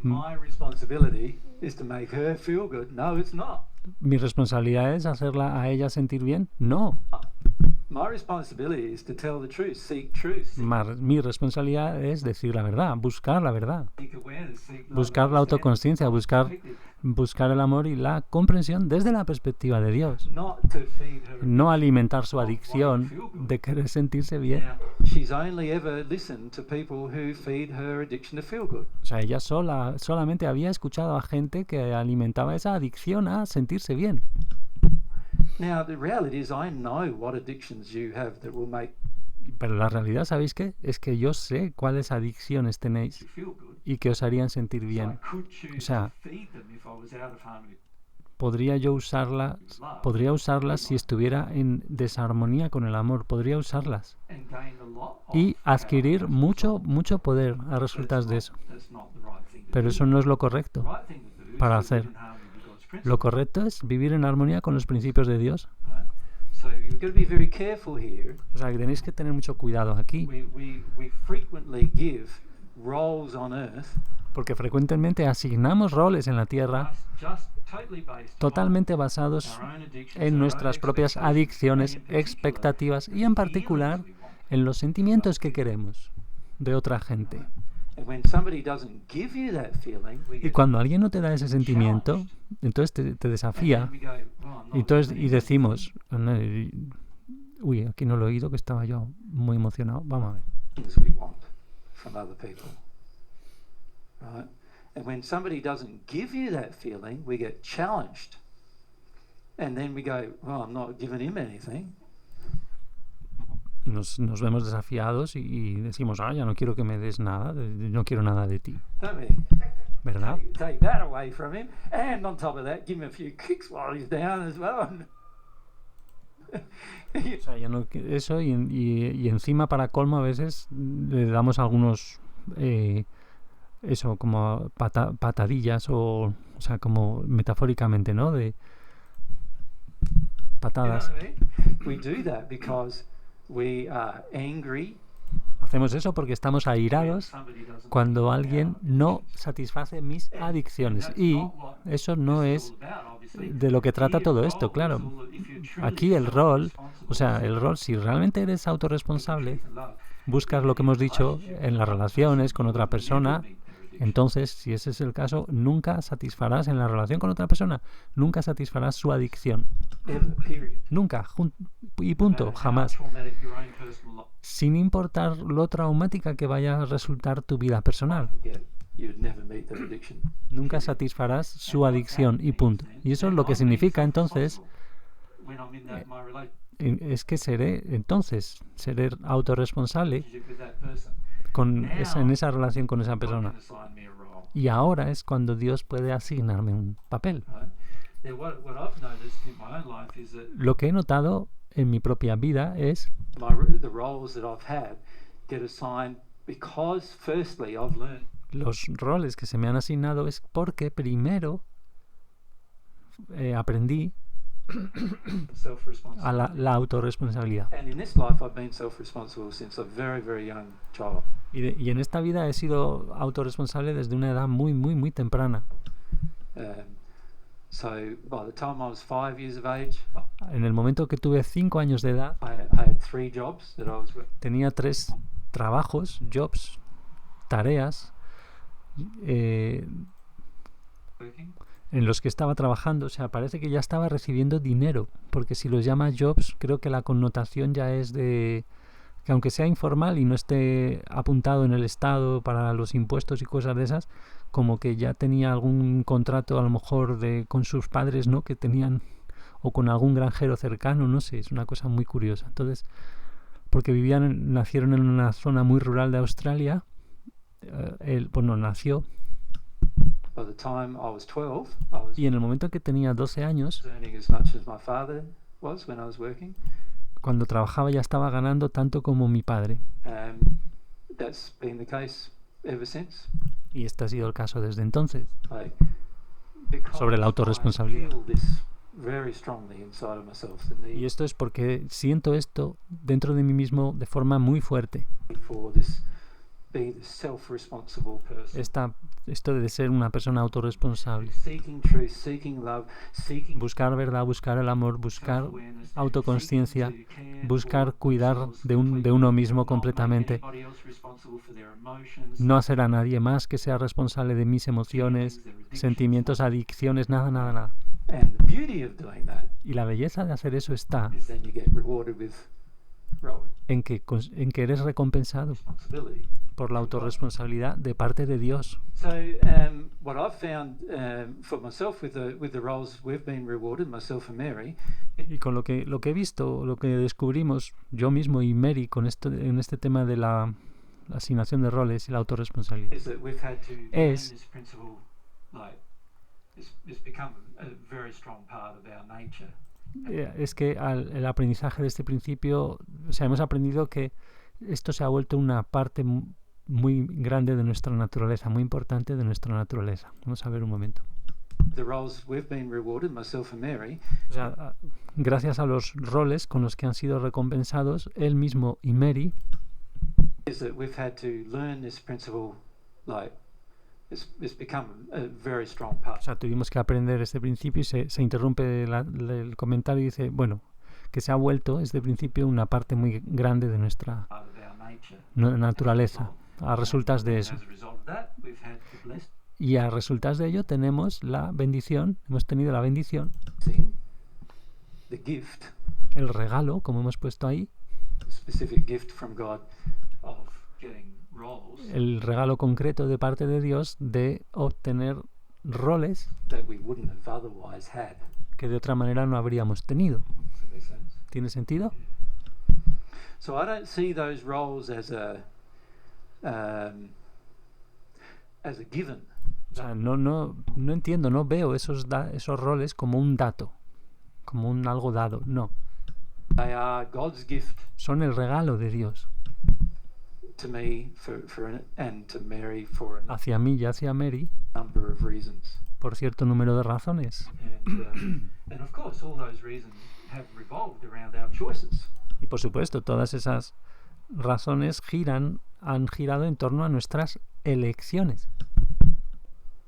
My responsibility is to make her feel good. No, it's not. ¿Mi responsabilidad es hacerla a ella sentir bien? No. My responsibility is to tell the truth, seek truth, Mi responsabilidad es decir la verdad, buscar la verdad, seek awareness, seek love, buscar la understanding, autoconsciencia, buscar el amor y la comprensión desde la perspectiva de Dios. not to feed her. No alimentar su adicción de querer sentirse bien. Now, she's only ever listened to people who feed her addiction to feel good. O sea, ella solamente había escuchado a gente que alimentaba esa adicción a sentirse bien. Now, the reality is I know what addictions you have that will make Pero la realidad, ¿sabéis qué? Es que yo sé cuáles adicciones you tenéis feel good. y que os harían sentir So I bien. could choose O sea, to feed them if I was out of harmony. Podría usarlas si estuviera en desarmonía con el amor. Podría usarlas And gain a lot of y power adquirir as a mucho, result. mucho poder a But resultas de eso. that's not the right thing to Pero do. eso no es lo The correcto. right thing to do is para to hacer. live in harmony with God's Lo principles, correcto es vivir en armonía con los principios de Dios. right? So you've got to be very careful here. O sea, que tenéis que tener mucho cuidado aquí, We frequently give roles on earth porque frecuentemente asignamos roles en la tierra just totally based totalmente on basados our own addictions, en our nuestras own propias expectations, adicciones, and in particular, expectativas y the en particular feelings we want. en los sentimientos que queremos de otra gente. And when somebody doesn't give you that feeling, we Y get cuando alguien no te da ese sentimiento, entonces te desafía. and we go, well, I'm not Y entonces doing y anything. decimos, uy, aquí no lo he oído, que estaba yo muy emocionado. Vamos a ver. Things we want from other people, right? And when somebody doesn't give you that feeling, we get challenged, and then we go, well, I'm not giving him anything. Y nos vemos desafiados y decimos, ya no quiero que me des nada, no quiero nada de ti, Don't we? ¿verdad? Take that away from him, and on top of that, give him a few kicks while he's down as well. O sea, ya no, eso y encima para colmo a veces le damos algunos, eso, como patadillas o sea, como metafóricamente, ¿no? De You know patadas. what I mean? We do that because we are angry Hacemos eso porque estamos when airados somebody doesn't cuando meet alguien our no needs. satisface mis And adicciones. that's Y not what eso no this is es all about, obviously. de lo que trata Here, todo the esto, role claro. is all that if you're truly Aquí el rol, self-responsible, o sea, el rol, si realmente eres autorresponsable, truth and love, buscas lo que hemos dicho en las relaciones con otra persona, entonces, si ese es el caso, nunca satisfarás en la relación con otra persona, nunca satisfarás su adicción. ever, period. Nunca, y No punto, matter how jamás. traumatic your own personal life, Sin importar lo traumática que vaya a resultar tu vida personal. forget, you'd never meet that addiction. Nunca satisfarás su adicción y punto. Y eso es lo que significa entonces, When I'm in that, my es que seré autorresponsable relationship with that person, en esa relación con esa God persona. can assign me a role. Y ahora es cuando Dios puede asignarme un papel. Right? Now, what I've noticed in my own life is that Lo que he notado en mi propia vida es the roles that I've had get assigned because, firstly, I've learned los roles que se me han asignado es porque primero aprendí self-responsibility. a la autorresponsabilidad. And in this life, I've been self-responsible since a very, very young child. Y en esta vida he sido autorresponsable desde una edad muy, muy, muy temprana. So by the time I was 5 years of age, En el momento que tuve 5 años de edad, I had 3 jobs that I was tenía 3 trabajos, jobs, tareas, working. en los que estaba trabajando. O sea, parece que ya estaba recibiendo dinero, porque si los llama jobs, creo que la connotación ya es de que aunque sea informal y no esté apuntado en el Estado para los impuestos y cosas de esas, como que ya tenía algún contrato a lo mejor con sus padres, ¿no? Que tenían, o con algún granjero cercano, no sé, es una cosa muy curiosa. Entonces, porque nacieron en una zona muy rural de Australia, él, bueno, nació, By the time I was 12, I was y en el momento que tenía 12 años, earning as much as my father was when I was working. Cuando trabajaba ya estaba ganando tanto como mi padre. That's been the case ever since. Y este ha sido el caso desde entonces. Like, because Sobre la autorresponsabilidad. I feel this very strongly inside of myself, the Y need esto es porque siento esto dentro de mí mismo de forma muy fuerte. for this, be the self-responsible person. Esto de ser una persona autorresponsable. Seeking truth, seeking love, seeking Buscar verdad, buscar el amor, buscar self-awareness, autoconsciencia, seeking to care buscar for cuidar themselves de completely, uno mismo not make completamente. anybody else responsible for their emotions, No hacer a nadie más que sea responsable de mis emociones, feelings, their addictions. sentimientos, adicciones, nada, nada, nada. And the beauty of doing that Y la belleza de hacer eso está is then you get rewarded with role en que eres recompensado responsibility. por la autorresponsabilidad de parte de Dios. So what I've found for myself with the roles we've been rewarded, myself and Mary, Y con lo que he visto, lo que descubrimos yo mismo y Mary en este tema de la asignación de roles y la autorresponsabilidad, is that we've had to learn Es- this principle, like it's become a very strong part of our nature. es que el aprendizaje de este principio, o sea, hemos aprendido que esto se ha vuelto una parte muy grande de nuestra naturaleza, muy importante de nuestra naturaleza. Vamos a ver un momento. The roles we've been rewarded, myself and Mary, O sea, gracias a los roles con los que han sido recompensados él mismo y Mary, is that we've had to learn this principle, like it's become a very strong o part. sea, tuvimos que aprender este principio y se interrumpe el comentario y dice, bueno, que se ha vuelto este principio una parte muy grande de nuestra Part of our nature. naturaleza. A resultas de eso. As a result of that, we've had the blessing, Y a resultas de ello tenemos la bendición, hemos tenido la bendición, the gift, el regalo, como hemos puesto ahí, specific gift from God of getting roles el regalo concreto de parte de Dios de obtener roles that we wouldn't have otherwise had. que de otra manera no habríamos tenido. Does that make sense? ¿Tiene sentido? So I don't see those roles as a given. O sea, no entiendo, no veo esos roles como un dato, como un algo dado. No, They are God's gift son el regalo de Dios to me and to Mary for a hacia mí y hacia Mary number of reasons. por cierto número de razones. And of course, all those reasons have revolved around our choices. Y por supuesto, todas esas razones han girado en torno a nuestras elecciones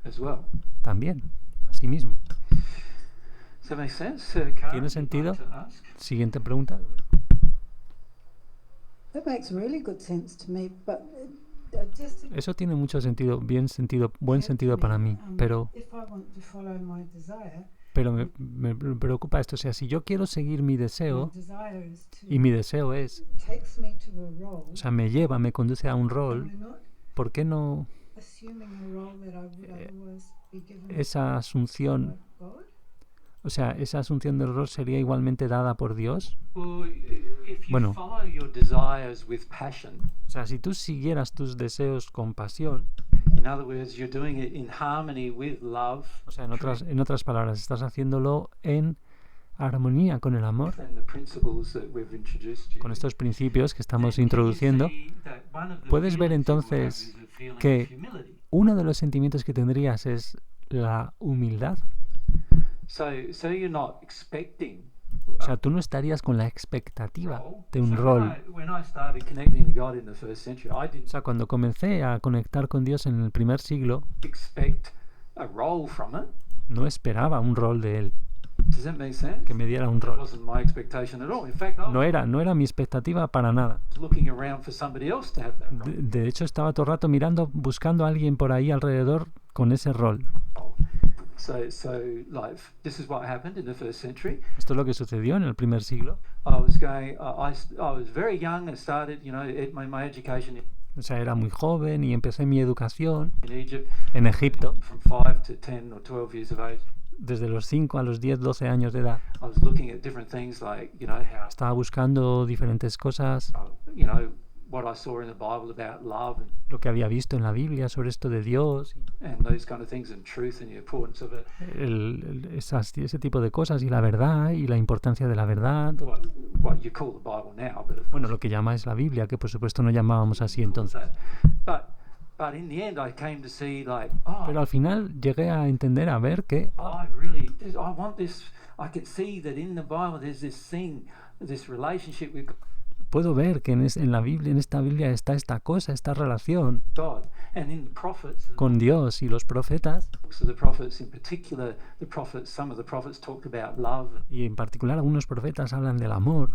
As well. también, asimismo. Does that make sense? Karen, ¿Tiene sentido? you'd like to ask? Siguiente pregunta. That makes really good sense to me, but just to Eso tiene mucho sentido, buen occurred sentido to para me, mí, pero if I want to follow my desire, me preocupa esto. O sea, si yo quiero seguir mi my deseo, desire is to y mi deseo es, takes me to a role, o sea, me conduce a un am rol, I not ¿por qué no assuming a role that I would otherwise be given esa asunción, by God? o sea, esa asunción del rol sería igualmente dada por Dios? Well, if you Bueno. follow your desires with passion, O sea, si tú siguieras tus deseos con pasión, in other words, you're doing it in harmony with love, o sea, en otras palabras, estás haciéndolo en armonía con el amor, and the principles that we've introduced you. con estos principios que estamos then you introduciendo, see that one of the puedes ver feelings you will have entonces is a feeling que of humility. uno de los sentimientos que tendrías es la humildad. So you're not expecting. O sea, tú no estarías con la expectativa de un So rol. when I started connecting to God in the first century, I O didn't sea, cuando comencé a conectar con Dios en el primer siglo, expect a role from it. no esperaba un rol de Él, Does that make sense? que me diera un That rol. wasn't my expectation at all. In fact, I No era mi expectativa para nada. was looking around for somebody else to have that role. De hecho, estaba todo el rato buscando a alguien por ahí alrededor con ese rol. So like this is what happened in the first century. Esto es lo que sucedió en el primer siglo. I was very young and started, my education O sea, era muy joven y empecé mi educación in Egypt en Egipto from 5 to 10 or 12 years of age. desde los 5 a los 10, 12 años de edad. I was looking at different things like, how, Estaba buscando diferentes cosas, what I saw in the Bible about love lo que había visto en la Biblia sobre esto de Dios, and those kind of things, and truth and the importance of it. ese tipo de cosas y la verdad y la importancia de la verdad. what you call the Bible now, but of Bueno, lo que llamáis la Biblia, que por supuesto no llamábamos así entonces. but in the end I came to see Pero al final llegué a entender, a ver que I want this. I can see that in the Bible there's this thing, this relationship with puedo ver que en la Biblia, en esta Biblia está esta cosa, esta relación God, and in the prophets, con Dios y los profetas, books of the prophets in particular, some of the prophets talked about love, y en particular algunos profetas hablan del amor,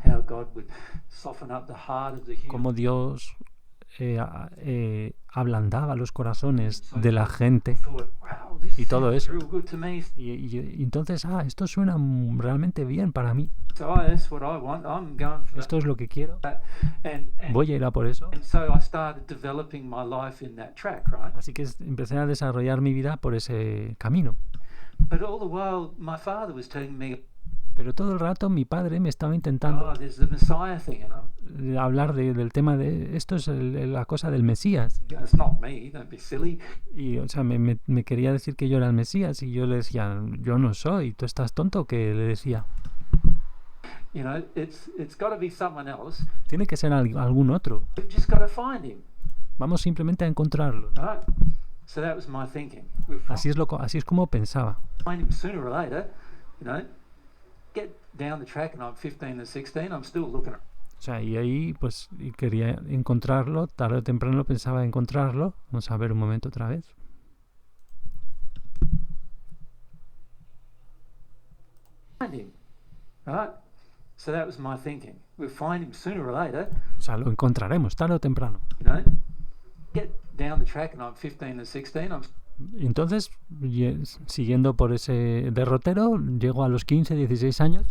how God would soften up the heart of the human. cómo Dios ablandaba los corazones de la gente. Thought, wow, this Y todo sounds eso. real good to me. Y entonces, esto suena realmente bien para mí. So that's what I want. I'm going for Esto es lo que quiero. that. And Voy a ir a por eso. so I started developing my life in that track, right? Así que empecé a desarrollar mi vida por ese camino. But all the while, my father was telling me, Pero todo el rato mi padre me estaba intentando there's the Messiah thing, and hablar del tema de esto es la cosa del Mesías. it's not me. Don't be silly. Y, o sea, me quería decir que yo era el Mesías y yo le decía, yo no soy, ¿tú estás tonto? Que le decía, You know, it's got to be someone else. tiene que ser algún otro. We've just got to find him, Vamos simplemente a encontrarlo. right? So that was my thinking. Así es como pensaba. Find him sooner or later. You know, get down the track, and I'm 15 or 16. I'm still looking. O sea, y ahí pues y quería encontrarlo, tarde o temprano pensaba encontrarlo. Vamos a ver un momento otra vez. Find him, right? So that was my thinking. We'll find him sooner or later. O sea, lo encontraremos tarde o temprano. You know, get down the track, and I'm 15 or 16. I'm Y entonces, siguiendo por ese derrotero, llego a los 15, 16 años,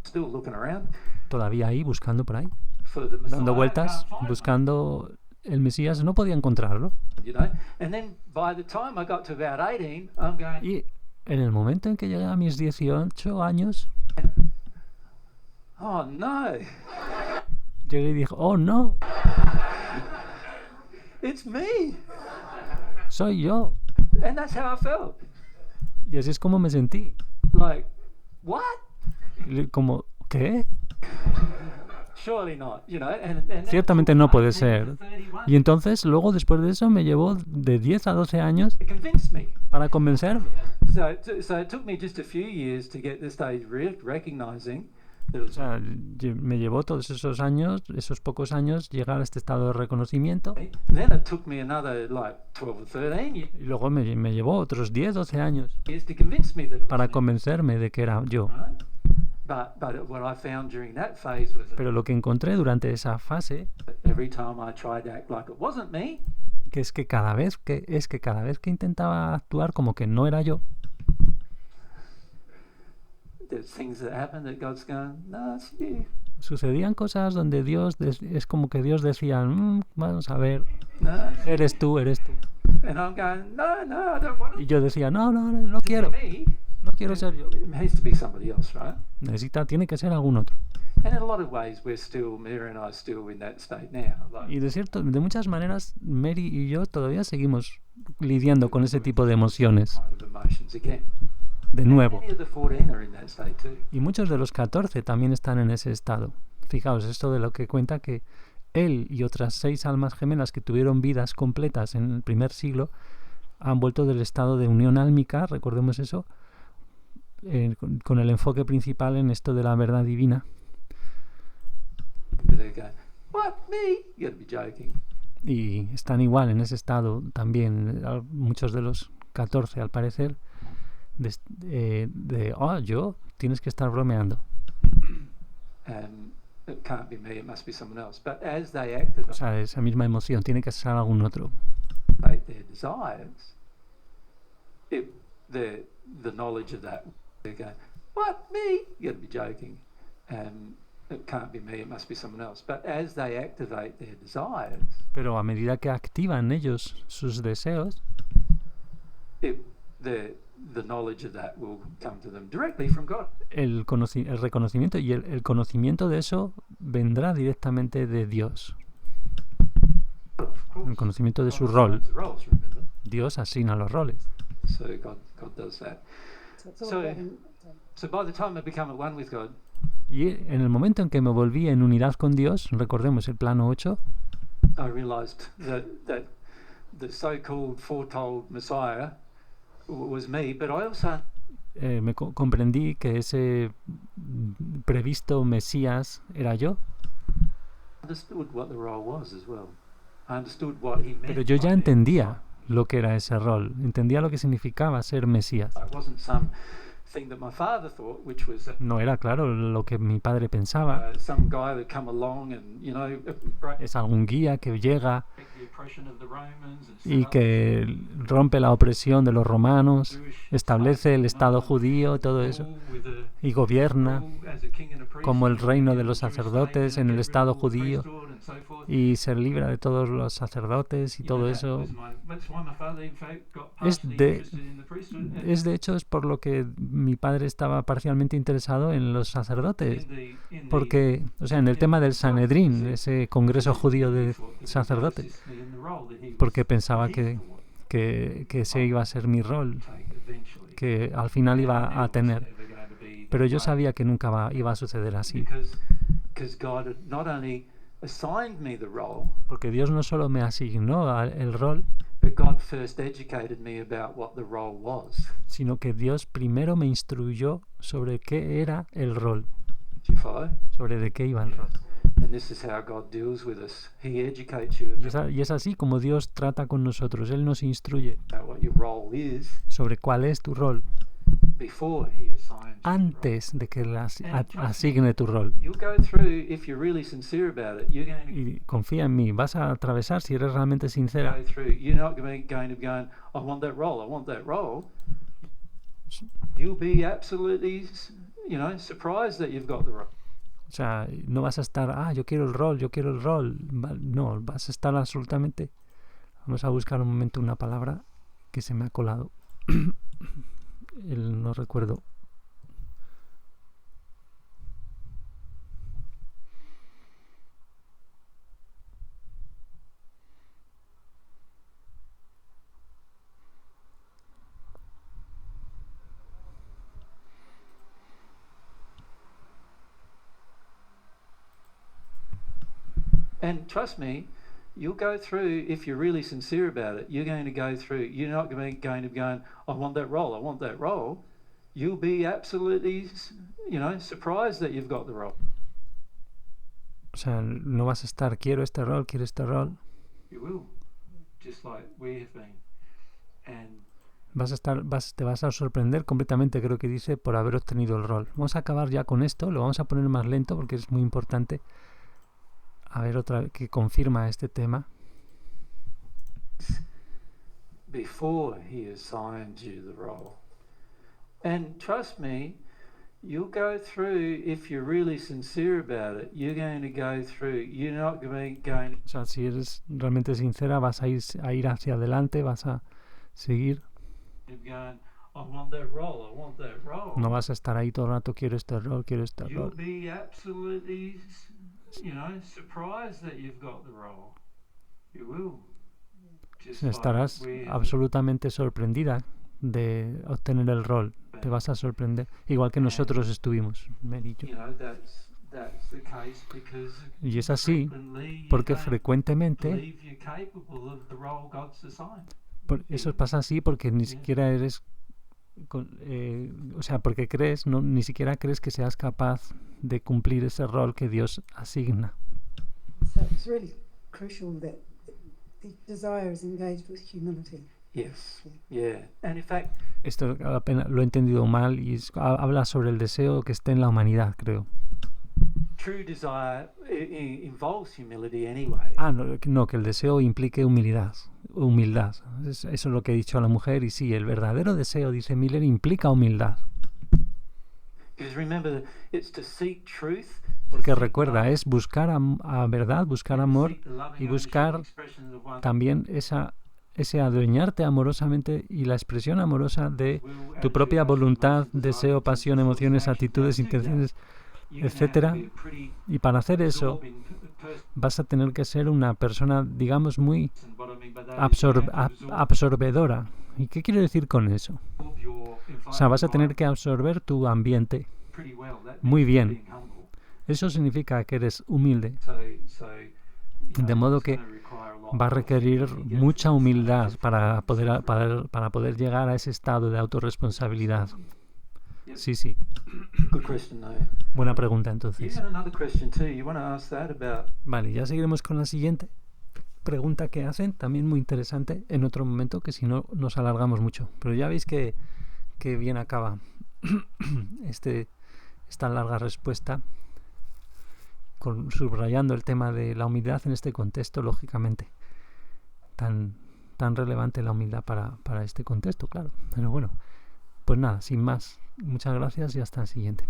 still looking around todavía ahí, buscando por ahí, for the Messiah. dando vueltas, Can't find him, buscando el Mesías, no podía encontrarlo. you know. And then by the time I got to about 18, I'm going. Y en el momento en que llegué a mis 18 años, Oh no, llegué y dije, oh no, it's me. soy yo. And that's how I felt. Y así es como me sentí. Like, what? Como, ¿qué? Surely not, you know. And that Ciertamente took no puede 18 ser. to 31 Y entonces, luego, después de eso, me llevó de 10 a 12 años to convince me. para convencerme. So it took me just a few years to get to the stage recognizing that it O was sea, me llevó todos esos años, esos pocos años, llegar a este estado de reconocimiento. me. Then it took me another like 12 or 13 Y luego me llevó otros 10, 12 años years to convince me that it was para me, convencerme de que era yo. right? But what I found during that phase was that Pero lo que encontré durante esa fase, every time I tried to act like it wasn't me, que es que cada vez que intentaba actuar como que no era yo, there's things that happen that God's going, no, it's you. sucedían cosas donde es como que Dios decía, vamos a ver, No. eres tú. And I'm going, no, I don't want Y it yo decía, no to quiero, be me. no quiero ser yo. It has to be somebody else, right? Tiene que ser algún otro. And in a lot of ways, Mary and I are still in that state now. Like, Y de muchas maneras, Mary y yo todavía seguimos lidiando con ese tipo de emociones, kind of emotions again. de nuevo. Many of the 14 are in that state too. Y muchos de los 14 también están en ese estado. Fijaos, esto de lo que cuenta que él y otras 6 almas gemelas que tuvieron vidas completas en el primer siglo han vuelto del estado de unión álmica, recordemos eso, con el enfoque principal en esto de la verdad divina. But they go, what, me? You gotta be joking. Y están igual en ese estado también, muchos de los 14 al parecer, yo, tienes que estar bromeando. It can't be me, it must be someone else. But as they activate O sea, esa misma emoción, tiene que ser algún otro. their desires, the knowledge of that, they go, what, me? You gotta be joking. It can't be me, it must be someone else. But as they activate their desires, Pero a medida que activan ellos sus deseos, the knowledge of that will come to them directly from God. el reconocimiento y el conocimiento de eso vendrá directamente de Dios. Of course. El conocimiento de su God rol. assigns the roles, remember? Dios asigna los roles. So God does that. So it's all So- about So by the time I become at one with God, Y en el momento en que me volví en unidad con Dios, recordemos el plano 8, I realised that the so-called foretold Messiah was me, but I also comprendí que ese previsto Mesías era yo, understood what the role was as well. I understood what he meant. pero yo ya by being entendía lo que era ese rol, entendía lo que significaba ser Mesías. Messiah. It wasn't some thing that my father thought, which was No era claro lo que mi padre pensaba, some guy that come along and break es algún guía que llega the oppression of the Romans and y set up que rompe la opresión de los romanos, Jewish establece el state, Estado judío, todo eso, rule with a y gobierna rule as a king and a priest, como el and reino get de the los Jewish state sacerdotes and en el get rid Estado of all the judío priesthood and so forth. y se libra de todos los sacerdotes y You know, todo that eso. was that's why my father in fact got Es partially de- interested in the priesthood. Es de hecho es por lo que mi padre estaba parcialmente interesado en los sacerdotes, porque, o sea, en el tema del Sanedrín, ese congreso judío de sacerdotes, porque pensaba que ese iba a ser mi rol, que al final iba a tener, pero yo sabía que nunca iba a suceder así, Because God had not only assigned me the role, porque Dios no solo me asignó el rol, but God first educated me about what the role was. sino que Dios primero me instruyó sobre qué era el rol, Do you follow? sobre de qué iba el rol. And this is how God deals with us. He educates you Y es así como Dios trata con nosotros. Él nos instruye about what your role is sobre cuál es tu rol before He assigns you the role. antes de que asigne tu rol. You'll go through, if you're really sincere about it, you're going Y confía en mí, vas a atravesar si eres realmente to sincera. go through. You're not going to be going, I want that role, I want that role. You'll be absolutely, surprised that you've got the role. O sea, no vas a estar, yo quiero el rol, yo quiero el rol. No, vas a estar absolutamente... Vamos a buscar un momento una palabra que se me ha colado. No recuerdo. And trust me, you'll go through, if you're really sincere about it, you're going to go through, you're not going to be going, I want that role, I want that role. You'll be absolutely, surprised that you've got the role. O sea, no vas a estar, quiero este rol. You will, just like we have been. And Te vas a sorprender completamente, creo que dice, por haber obtenido el rol. Vamos a acabar ya con esto, lo vamos a poner más lento porque es muy importante. A ver otra vez que confirma este tema. before He assigns you the role. And trust me, you'll go through, if you're really sincere about it, you're going to go through, you're not going to O sea, si eres realmente sincera, vas a ir hacia adelante, vas a seguir. going, I want that role, I want that role. No vas a estar ahí todo el rato, quiero este rol. You'll be absolutely, surprised that you've got the role. You will. Just like Estarás we have. absolutamente sorprendida de obtener el rol. Te vas a sorprender, igual que nosotros estuvimos, Mary y yo. That's the case because Y es así frequently you porque don't frecuentemente believe you're capable of the role God's assigned. eso pasa así porque ni siquiera eres, o sea, porque crees, ni siquiera crees que seas capaz de cumplir ese rol que Dios asigna. So it's really crucial that the desire is engaged with humility. Yes, yeah, and in fact, Esto apenas lo he entendido mal y habla sobre el deseo que esté en la humanidad, creo. true desire involves humility anyway. No, que el deseo implique humildad. Eso es lo que he dicho a la mujer y sí, el verdadero deseo, dice Miller, implica humildad. Because remember, it's to seek truth. Porque recuerda, es buscar a verdad, buscar amor y buscar también ese adueñarte amorosamente y la expresión amorosa de tu propia voluntad, deseo, pasión, emociones, actitudes, intenciones, etcétera. Y para hacer eso vas a tener que ser una persona, digamos, muy absorbedora. ¿Y qué quiero decir con eso? O sea, vas a tener que absorber tu ambiente muy bien. Eso significa que eres humilde, So de modo que va a requerir mucha humildad para poder llegar a ese estado de autorresponsabilidad. Sí. Good question, though. Buena pregunta, You entonces. had another question too. You want to ask that about? Vale, ya seguiremos con la siguiente pregunta que hacen, también muy interesante, en otro momento, que si no nos alargamos mucho. Pero ya veis que bien acaba esta larga respuesta, subrayando el tema de la humildad en este contexto, lógicamente. Tan relevante la humildad para este contexto, claro. Pero bueno, pues nada, sin más. Muchas gracias y hasta el siguiente.